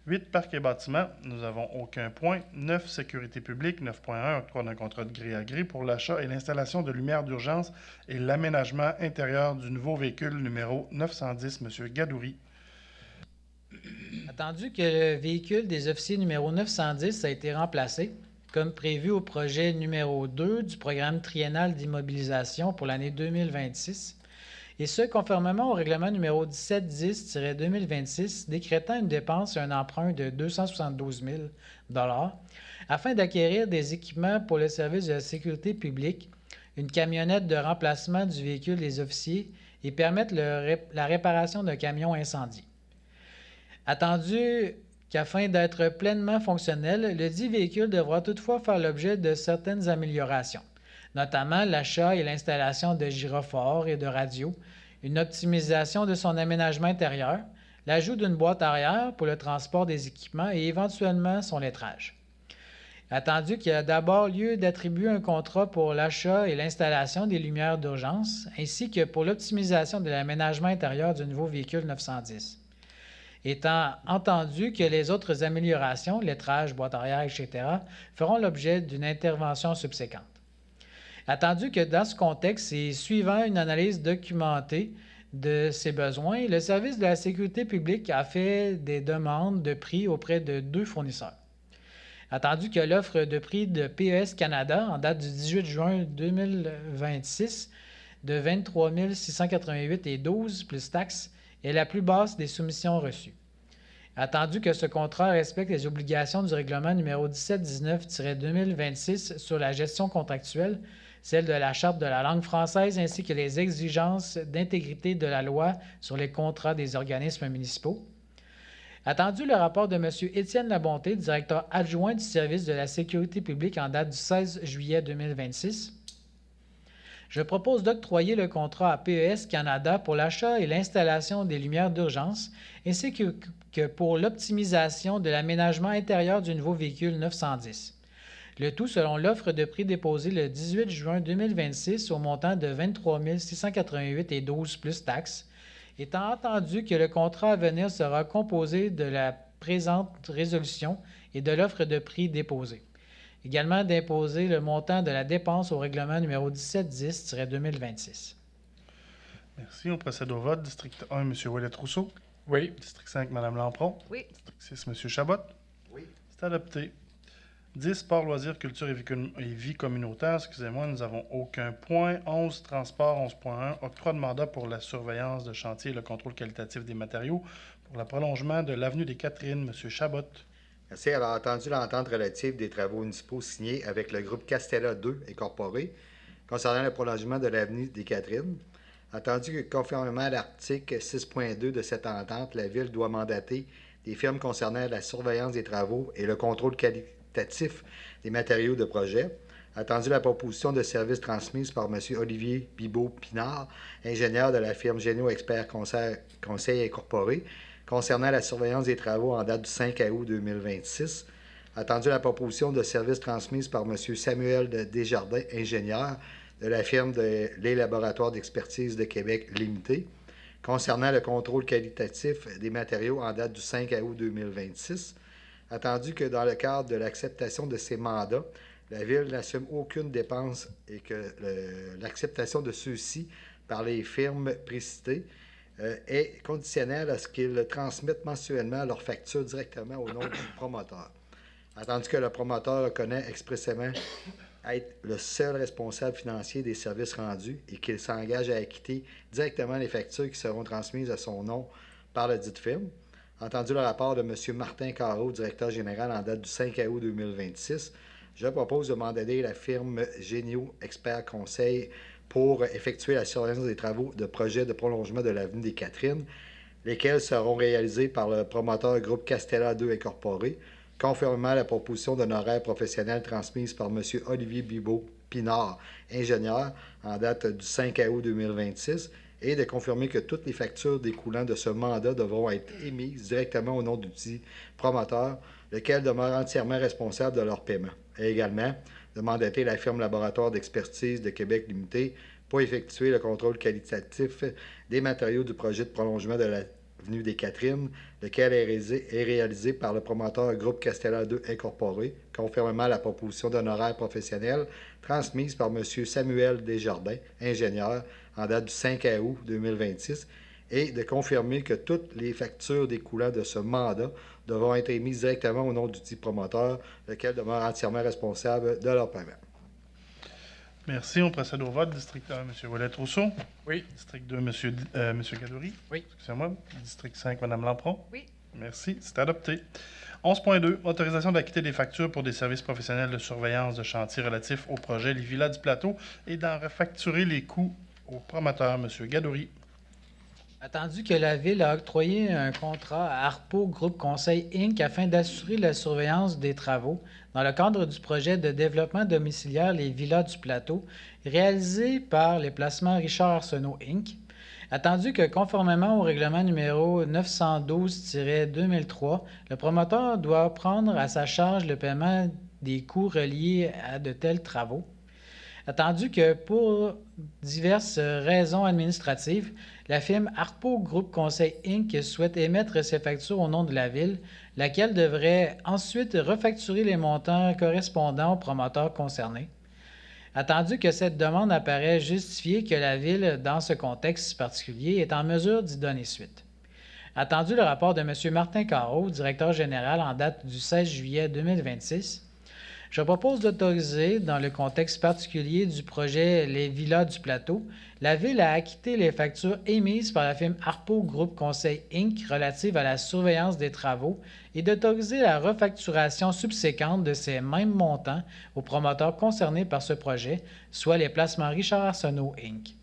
8, Parcs et bâtiments, nous n'avons aucun point. 9, Sécurité publique, 9.1, octroi d'un contrat de gré à gré pour l'achat et l'installation de lumières d'urgence et l'aménagement intérieur du nouveau véhicule numéro 910, M. Gadouri. Attendu que le véhicule des officiers numéro 910 a été remplacé, comme prévu au projet numéro 2 du programme triennal d'immobilisation pour l'année 2026, et ce, conformément au règlement numéro 1710-2026, décrétant une dépense et un emprunt de 272 000 $, afin d'acquérir des équipements pour le service de la sécurité publique, une camionnette de remplacement du véhicule des officiers et permettre la réparation d'un camion incendie. Attendu qu'afin d'être pleinement fonctionnel, le dit véhicule devra toutefois faire l'objet de certaines améliorations, notamment l'achat et l'installation de gyrophores et de radios, une optimisation de son aménagement intérieur, l'ajout d'une boîte arrière pour le transport des équipements et éventuellement son lettrage. Attendu qu'il y a d'abord lieu d'attribuer un contrat pour l'achat et l'installation des lumières d'urgence, ainsi que pour l'optimisation de l'aménagement intérieur du nouveau véhicule 910. étant entendu que les autres améliorations, lettrage, boîte arrière, etc., feront l'objet d'une intervention subséquente. Attendu que dans ce contexte et suivant une analyse documentée de ces besoins, le service de la sécurité publique a fait des demandes de prix auprès de 2 fournisseurs. Attendu que l'offre de prix de PES Canada, en date du 18 juin 2026, de 23 688,12 plus taxes, est la plus basse des soumissions reçues. Attendu que ce contrat respecte les obligations du règlement numéro 1719-2026 sur la gestion contractuelle, celle de la Charte de la langue française ainsi que les exigences d'intégrité de la loi sur les contrats des organismes municipaux. Attendu le rapport de M. Étienne Labonté, directeur adjoint du service de la sécurité publique en date du 16 juillet 2026, je propose d'octroyer le contrat à PES Canada pour l'achat et l'installation des lumières d'urgence ainsi que pour l'optimisation de l'aménagement intérieur du nouveau véhicule 910. Le tout selon l'offre de prix déposée le 18 juin 2026 au montant de 23 688,12 plus taxes, étant entendu que le contrat à venir sera composé de la présente résolution et de l'offre de prix déposée. Également d'imposer le montant de la dépense au règlement numéro 1710-2026. Merci. On procède au vote. District 1, M. Ouellet-Rousseau. Oui. District 5, Mme Lampron. Oui. District 6, M. Chabot. Oui. C'est adopté. 10, sport, loisirs, culture et vie communautaire. Excusez-moi, nous n'avons aucun point. 11, transport, 11.1. Octroi de mandat pour la surveillance de chantier et le contrôle qualitatif des matériaux pour le prolongement de l'avenue des Catherines. M. Chabot. Merci. Alors, entendu l'entente relative des travaux municipaux signés avec le groupe Castella 2 Incorporé concernant le prolongement de l'avenue des Catherines. Attendu que, conformément à l'article 6.2 de cette entente, la Ville doit mandater des firmes concernant la surveillance des travaux et le contrôle qualitatif des matériaux de projet. Attendu la proposition de service transmise par M. Olivier Bibeau-Pinard, ingénieur de la firme Génio Expert Conseil Incorporé, concernant la surveillance des travaux en date du 5 août 2026. Attendu la proposition de service transmise par M. Samuel Desjardins, ingénieur de la firme Les Laboratoires d'expertise de Québec Limité, concernant le contrôle qualitatif des matériaux en date du 5 août 2026. Attendu que dans le cadre de l'acceptation de ces mandats, la Ville n'assume aucune dépense et que l'acceptation de ceux-ci par les firmes précitées est conditionnelle à ce qu'ils transmettent mensuellement leurs factures directement au nom du promoteur. Attendu que le promoteur reconnaît expressément être le seul responsable financier des services rendus et qu'il s'engage à acquitter directement les factures qui seront transmises à son nom par la dite firme. Entendu le rapport de M. Martin Carreau, directeur général en date du 5 août 2026, je propose de mandater la firme Génio Expert Conseil pour effectuer la surveillance des travaux de projet de prolongement de l'avenue des Catherines, lesquels seront réalisés par le promoteur groupe Castella 2 Incorporé, conformément à la proposition d'honoraires professionnels transmise par M. Olivier Bibeau-Pinard, ingénieur, en date du 5 août 2026, et de confirmer que toutes les factures découlant de ce mandat devront être émises directement au nom du dit promoteur, lequel demeure entièrement responsable de leur paiement. Et également, de mandater la firme Laboratoire d'expertise de Québec Limité pour effectuer le contrôle qualitatif des matériaux du projet de prolongement de l'avenue des Catherines, lequel est réalisé par le promoteur groupe Castella 2 Incorporé, conformément à la proposition d'honoraires professionnels transmise par M. Samuel Desjardins, ingénieur, en date du 5 août 2026, et de confirmer que toutes les factures découlant de ce mandat devront être émises directement au nom du dit promoteur, lequel demeure entièrement responsable de leur paiement. Merci. On procède au vote. District 1, M. Ouellet-Rousseau. Oui. District 2, M. Gadouri. Oui. Excusez-moi. District 5, Mme Lampron. Oui. Merci. C'est adopté. 11.2. Autorisation d'acquitter des factures pour des services professionnels de surveillance de chantier relatifs au projet Les Villas du Plateau et d'en refacturer les coûts au promoteur, M. Gadouri. Attendu que la Ville a octroyé un contrat à Harpo Groupe Conseil Inc. afin d'assurer la surveillance des travaux dans le cadre du projet de développement domiciliaire Les Villas du Plateau, réalisé par les placements Richard Arsenault Inc. Attendu que, conformément au règlement numéro 912-2003, le promoteur doit prendre à sa charge le paiement des coûts reliés à de tels travaux. Attendu que pour diverses raisons administratives, la firme Harpo Group Conseil Inc. souhaite émettre ses factures au nom de la Ville, laquelle devrait ensuite refacturer les montants correspondants aux promoteurs concernés. Attendu que cette demande apparaît justifiée que la Ville, dans ce contexte particulier, est en mesure d'y donner suite. Attendu le rapport de M. Martin Carreau, directeur général en date du 16 juillet 2026, je propose d'autoriser, dans le contexte particulier du projet Les Villas du Plateau, la Ville à acquitter les factures émises par la firme Harpo Group Conseil Inc. relatives à la surveillance des travaux et d'autoriser la refacturation subséquente de ces mêmes montants aux promoteurs concernés par ce projet, soit les placements Richard Arsenault Inc.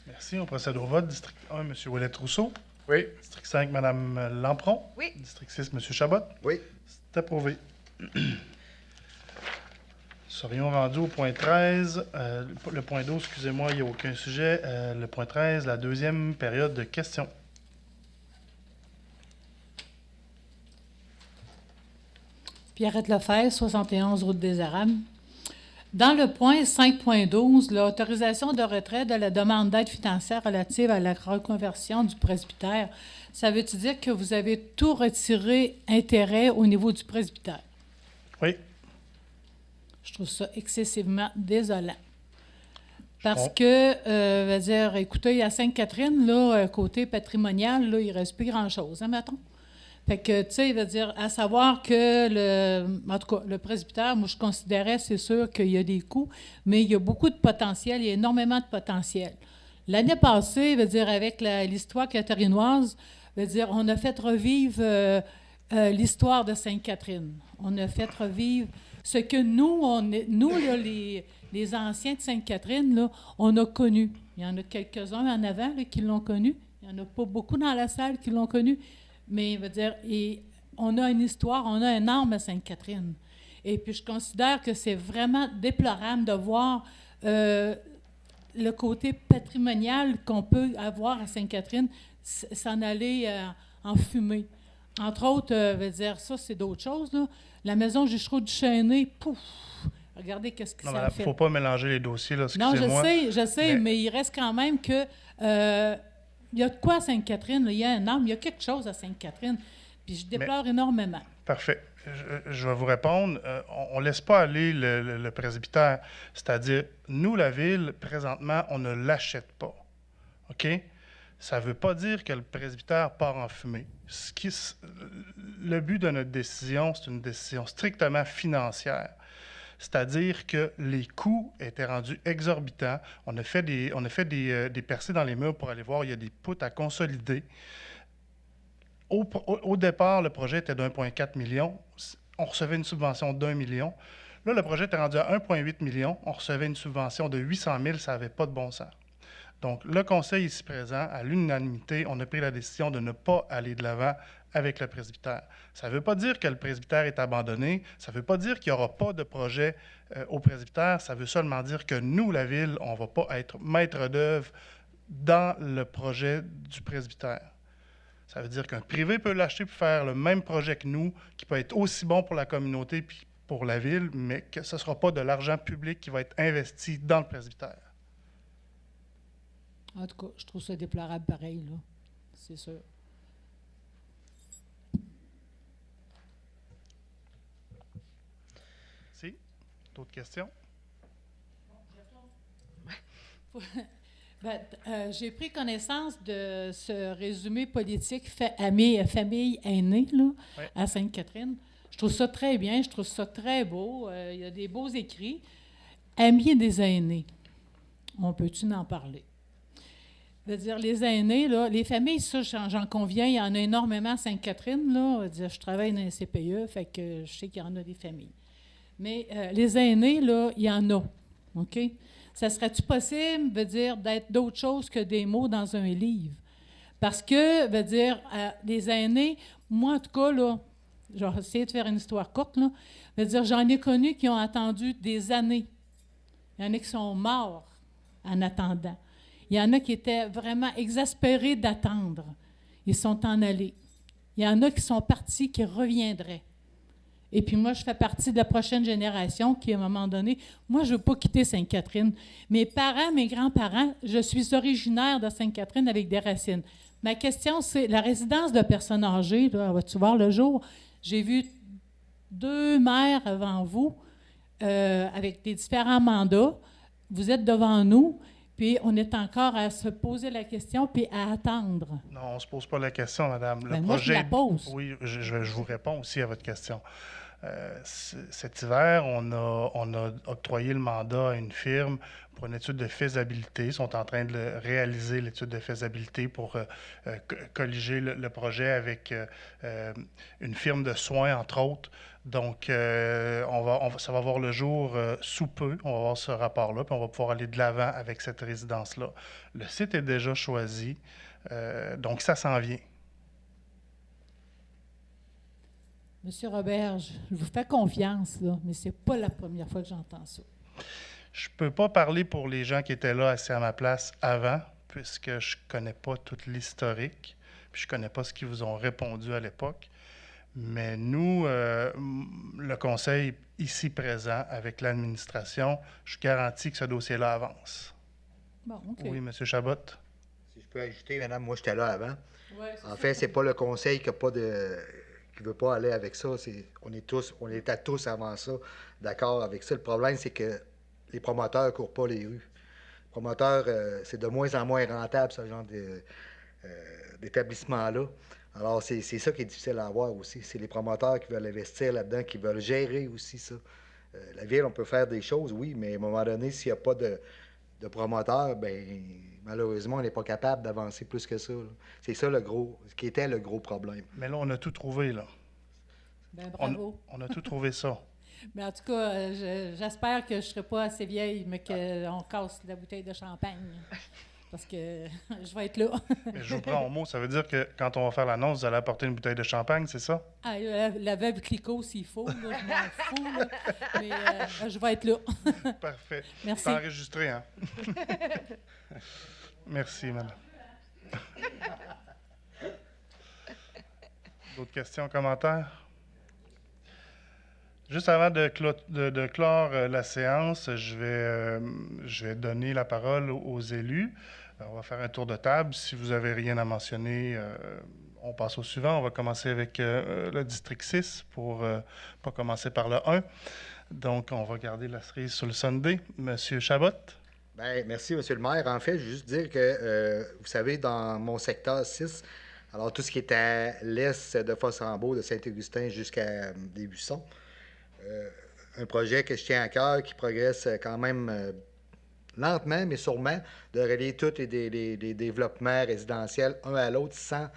Merci. On procède au vote. District 1, M. Ouellette-Rousseau. Oui. District 5, Mme Lampron. Oui. District 6, M. Chabot. Oui. C'est approuvé. Serions rendus au point 13. Le point 12, excusez-moi, il n'y a aucun sujet. Le point 13, la deuxième période de questions. Pierrette Lefebvre, 71 route des Arabes. Dans le point 5.12, l'autorisation de retrait de la demande d'aide financière relative à la reconversion du presbytère, ça veut-il dire que vous avez tout retiré intérêt au niveau du presbytère? Oui. Je trouve ça excessivement désolant. Parce que, écoutez, à Sainte-Catherine, là, côté patrimonial, là, il ne reste plus grand-chose, hein, mettons. Fait que, tu sais, à savoir que en tout cas, le presbytère, moi, je considérais, c'est sûr qu'il y a des coûts, mais il y a beaucoup de potentiel, il y a énormément de potentiel. L'année passée, avec l'histoire catharinoise, on a fait revivre l'histoire de Sainte-Catherine. On a fait revivre ce que nous là, les anciens de Sainte-Catherine, là, on a connu. Il y en a quelques-uns en avant là, qui l'ont connu. Il n'y en a pas beaucoup dans la salle qui l'ont connu. Mais et on a une histoire, on a un âme à Sainte-Catherine. Et puis je considère que c'est vraiment déplorable de voir le côté patrimonial qu'on peut avoir à Sainte-Catherine s'en aller en fumée. Entre autres, ça, c'est d'autres choses, là. La maison Juchereau-Duchesnay, pouf! Regardez qu'est-ce que ça a fait. Il ne faut pas mélanger les dossiers, là, excusez-moi. Non, je sais, mais il reste quand même que... il y a de quoi à Sainte-Catherine? Là? Il y a un âme, il y a quelque chose à Sainte-Catherine. Puis je déplore énormément. Parfait. Je vais vous répondre. On ne laisse pas aller le presbytère. C'est-à-dire, nous, la Ville, présentement, on ne l'achète pas. OK? Ça ne veut pas dire que le presbytère part en fumée. Le but de notre décision, c'est une décision strictement financière. C'est-à-dire que les coûts étaient rendus exorbitants. On a fait des percées dans les murs pour aller voir. Il y a des poutres à consolider. Au départ, le projet était d'1,4 million. On recevait une subvention d'1 million. Là, le projet était rendu à 1,8 million. On recevait une subvention de 800 000. Ça n'avait pas de bon sens. Donc, le Conseil ici présent, à l'unanimité, on a pris la décision de ne pas aller de l'avant avec le presbytère. Ça ne veut pas dire que le presbytère est abandonné. Ça ne veut pas dire qu'il n'y aura pas de projet au presbytère. Ça veut seulement dire que nous, la Ville, on ne va pas être maître d'œuvre dans le projet du presbytère. Ça veut dire qu'un privé peut l'acheter pour faire le même projet que nous, qui peut être aussi bon pour la communauté puis pour la Ville, mais que ce ne sera pas de l'argent public qui va être investi dans le presbytère. En tout cas, je trouve ça déplorable pareil, là. C'est sûr. Si? D'autres questions? J'ai pris connaissance de ce résumé politique fait à mes familles aînées là, à Sainte-Catherine. Je trouve ça très bien, je trouve ça très beau. Il y a des beaux écrits. Amis des aînés. On peut-tu en parler? C'est-à-dire, les aînés, là, les familles, ça, j'en conviens, il y en a énormément à Sainte-Catherine. Là. Je travaille dans un CPE, fait que je sais qu'il y en a des familles. Mais les aînés, là, il y en a. OK? Ça serait-tu possible, d'être d'autre chose que des mots dans un livre? Parce que, les aînés, moi, en tout cas, là, je vais essayer de faire une histoire courte, là. J'en ai connu qui ont attendu des années. Il y en a qui sont morts en attendant. Il y en a qui étaient vraiment exaspérés d'attendre. Ils sont en allés. Il y en a qui sont partis, qui reviendraient. Et puis moi, je fais partie de la prochaine génération qui, à un moment donné, moi, je ne veux pas quitter Sainte-Catherine. Mes parents, mes grands-parents, je suis originaire de Sainte-Catherine avec des racines. Ma question, c'est la résidence de personnes âgées, là, vas-tu voir le jour? J'ai vu 2 maires avant vous avec des différents mandats. Vous êtes devant nous, puis on est encore à se poser la question puis à attendre. Non, on ne se pose pas la question, madame. Le Ben, moi, je la pose. Oui, je vous réponds aussi à votre question. Cet hiver, on a octroyé le mandat à une firme pour une étude de faisabilité. Ils sont en train de réaliser l'étude de faisabilité pour colliger le projet avec une firme de soins, entre autres. Donc, ça va voir le jour sous peu. On va voir ce rapport-là, puis on va pouvoir aller de l'avant avec cette résidence-là. Le site est déjà choisi, donc ça s'en vient. Monsieur Robert, je vous fais confiance, là, mais ce n'est pas la première fois que j'entends ça. Je ne peux pas parler pour les gens qui étaient là assis à ma place avant, puisque je ne connais pas tout l'historique, puis je ne connais pas ce qu'ils vous ont répondu à l'époque. Mais nous, le conseil ici présent avec l'administration, je garantis que ce dossier-là avance. Bon, OK. Oui, M. Chabot. Si je peux ajouter, madame, moi, j'étais là avant. Ouais, En fait, c'est pas le conseil qui ne veut pas aller avec ça. On était tous avant ça d'accord avec ça. Le problème, c'est que les promoteurs ne courent pas les rues. Les promoteurs, c'est de moins en moins rentable, ce genre d'établissement-là. Alors, c'est ça qui est difficile à avoir aussi. C'est les promoteurs qui veulent investir là-dedans, qui veulent gérer aussi ça. La ville, on peut faire des choses, oui, mais à un moment donné, s'il n'y a pas de promoteurs, bien, malheureusement, on n'est pas capable d'avancer plus que ça. C'est ça ce qui était le gros problème. Mais là, on a tout trouvé, là. Ben, bravo. On a tout trouvé ça. Mais en tout cas, j'espère que je ne serai pas assez vieille, mais qu'on casse la bouteille de champagne. Parce que je vais être là. Mais je vous prends au mot. Ça veut dire que quand on va faire l'annonce, vous allez apporter une bouteille de champagne, c'est ça? Ah, la veuve Clicquot, s'il faut. Là, je m'en fous. Là. Mais je vais être là. Parfait. Merci. C'est enregistré, hein? Merci, madame. D'autres questions, commentaires? Juste avant de clore la séance, je vais donner la parole aux élus. On va faire un tour de table. Si vous n'avez rien à mentionner, on passe au suivant. On va commencer avec le district 6 pour pas commencer par le 1. Donc, on va garder la cerise sur le sundae. Monsieur Chabot? Bien, merci, Monsieur le maire. En fait, je veux juste dire que, vous savez, dans mon secteur 6, alors tout ce qui est à l'est de Fossambeau, de Saint-Augustin jusqu'à Desbuissons, un projet que je tiens à cœur, qui progresse quand même lentement, mais sûrement, de relier tous les développements résidentiels un à l'autre sans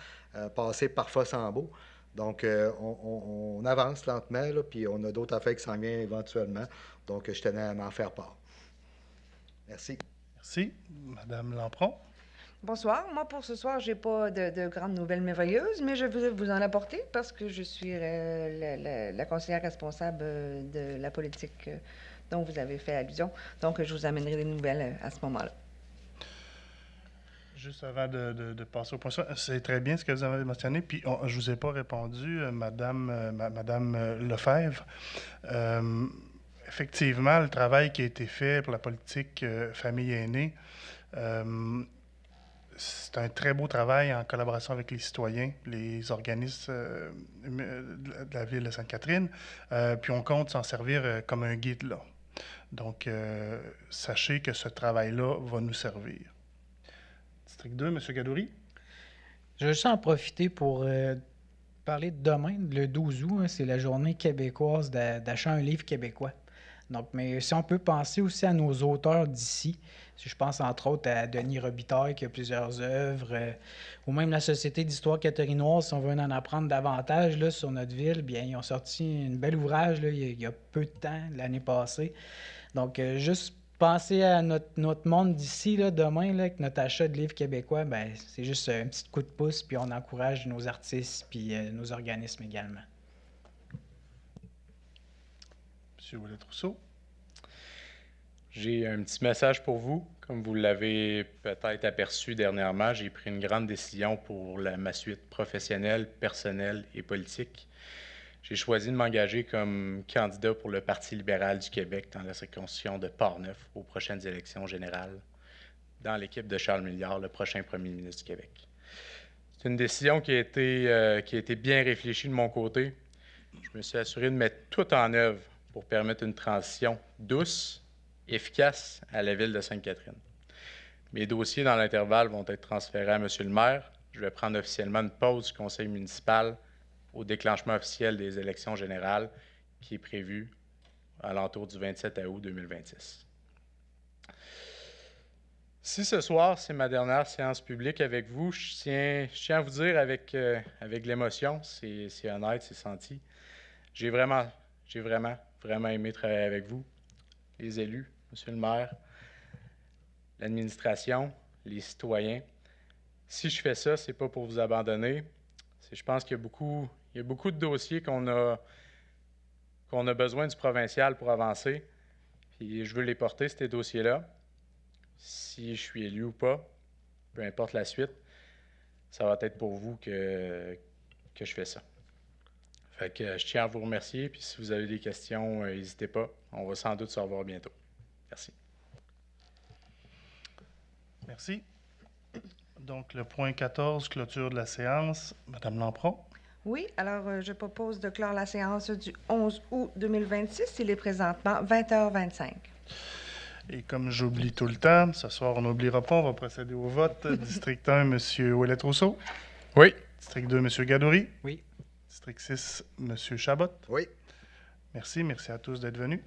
passer par Fossambeau. Donc, on avance lentement, là, puis on a d'autres affaires qui s'en viennent éventuellement. Donc, je tenais à m'en faire part. Merci. Merci. Madame Lampron? Bonsoir. Moi, pour ce soir, je n'ai pas de grandes nouvelles merveilleuses, mais je voudrais vous en apporter parce que je suis la conseillère responsable de la politique dont vous avez fait allusion. Donc, je vous amènerai des nouvelles à ce moment-là. Juste avant de passer au point suivant, c'est très bien ce que vous avez mentionné, puis je ne vous ai pas répondu, Madame Lefebvre. Effectivement, le travail qui a été fait pour la politique famille aînée, c'est un très beau travail en collaboration avec les citoyens, les organismes de la ville de Sainte-Catherine, puis on compte s'en servir comme un guide là. Donc, sachez que ce travail-là va nous servir. District 2, M. Gadouri. Je veux juste en profiter pour parler de demain, le 12 août, hein, c'est la journée québécoise d'achat un livre québécois. Donc, mais si on peut penser aussi à nos auteurs d'ici, si je pense entre autres à Denis Robitaille qui a plusieurs œuvres, ou même la Société d'histoire catherinoise, si on veut en apprendre davantage là, sur notre ville, bien, ils ont sorti un bel ouvrage là, il y a peu de temps, l'année passée. Donc, juste penser à notre monde d'ici, là, demain, là, avec notre achat de livres québécois, ben, c'est juste un petit coup de pouce, puis on encourage nos artistes puis nos organismes également. M. Ouellet-Rousseau. J'ai un petit message pour vous. Comme vous l'avez peut-être aperçu dernièrement, j'ai pris une grande décision pour ma suite professionnelle, personnelle et politique. j'ai choisi de m'engager comme candidat pour le Parti libéral du Québec dans la circonscription de Portneuf aux prochaines élections générales dans l'équipe de Charles Milliard, le prochain premier ministre du Québec. C'est une décision qui a été bien réfléchie de mon côté. Je me suis assuré de mettre tout en œuvre pour permettre une transition douce, efficace à la ville de Sainte-Catherine. Mes dossiers dans l'intervalle vont être transférés à M. le maire. Je vais prendre officiellement une pause du conseil municipal au déclenchement officiel des élections générales qui est prévu à l'entour du 27 août 2026. Si ce soir, c'est ma dernière séance publique avec vous, je tiens à vous dire avec l'émotion, c'est honnête, c'est senti. J'ai vraiment aimé travailler avec vous, les élus, M. le maire, l'administration, les citoyens. Si je fais ça, c'est pas pour vous abandonner. Je pense qu'il y a beaucoup de dossiers qu'on a besoin du provincial pour avancer. Puis je veux les porter, ces dossiers-là. Si je suis élu ou pas, peu importe la suite, ça va être pour vous que je fais ça. Fait que je tiens à vous remercier. Puis si vous avez des questions, n'hésitez pas. On va sans doute se revoir bientôt. Merci. Merci. Donc, le point 14, clôture de la séance. Madame Lampron. Oui, alors je propose de clore la séance du 11 août 2026. Il est présentement 20h25. Et comme j'oublie tout le temps, ce soir, on n'oubliera pas, on va procéder au vote. District 1, M. Ouellet-Rousseau. Oui. District 2, M. Gadouri. Oui. District 6, M. Chabot. Oui. Merci à tous d'être venus.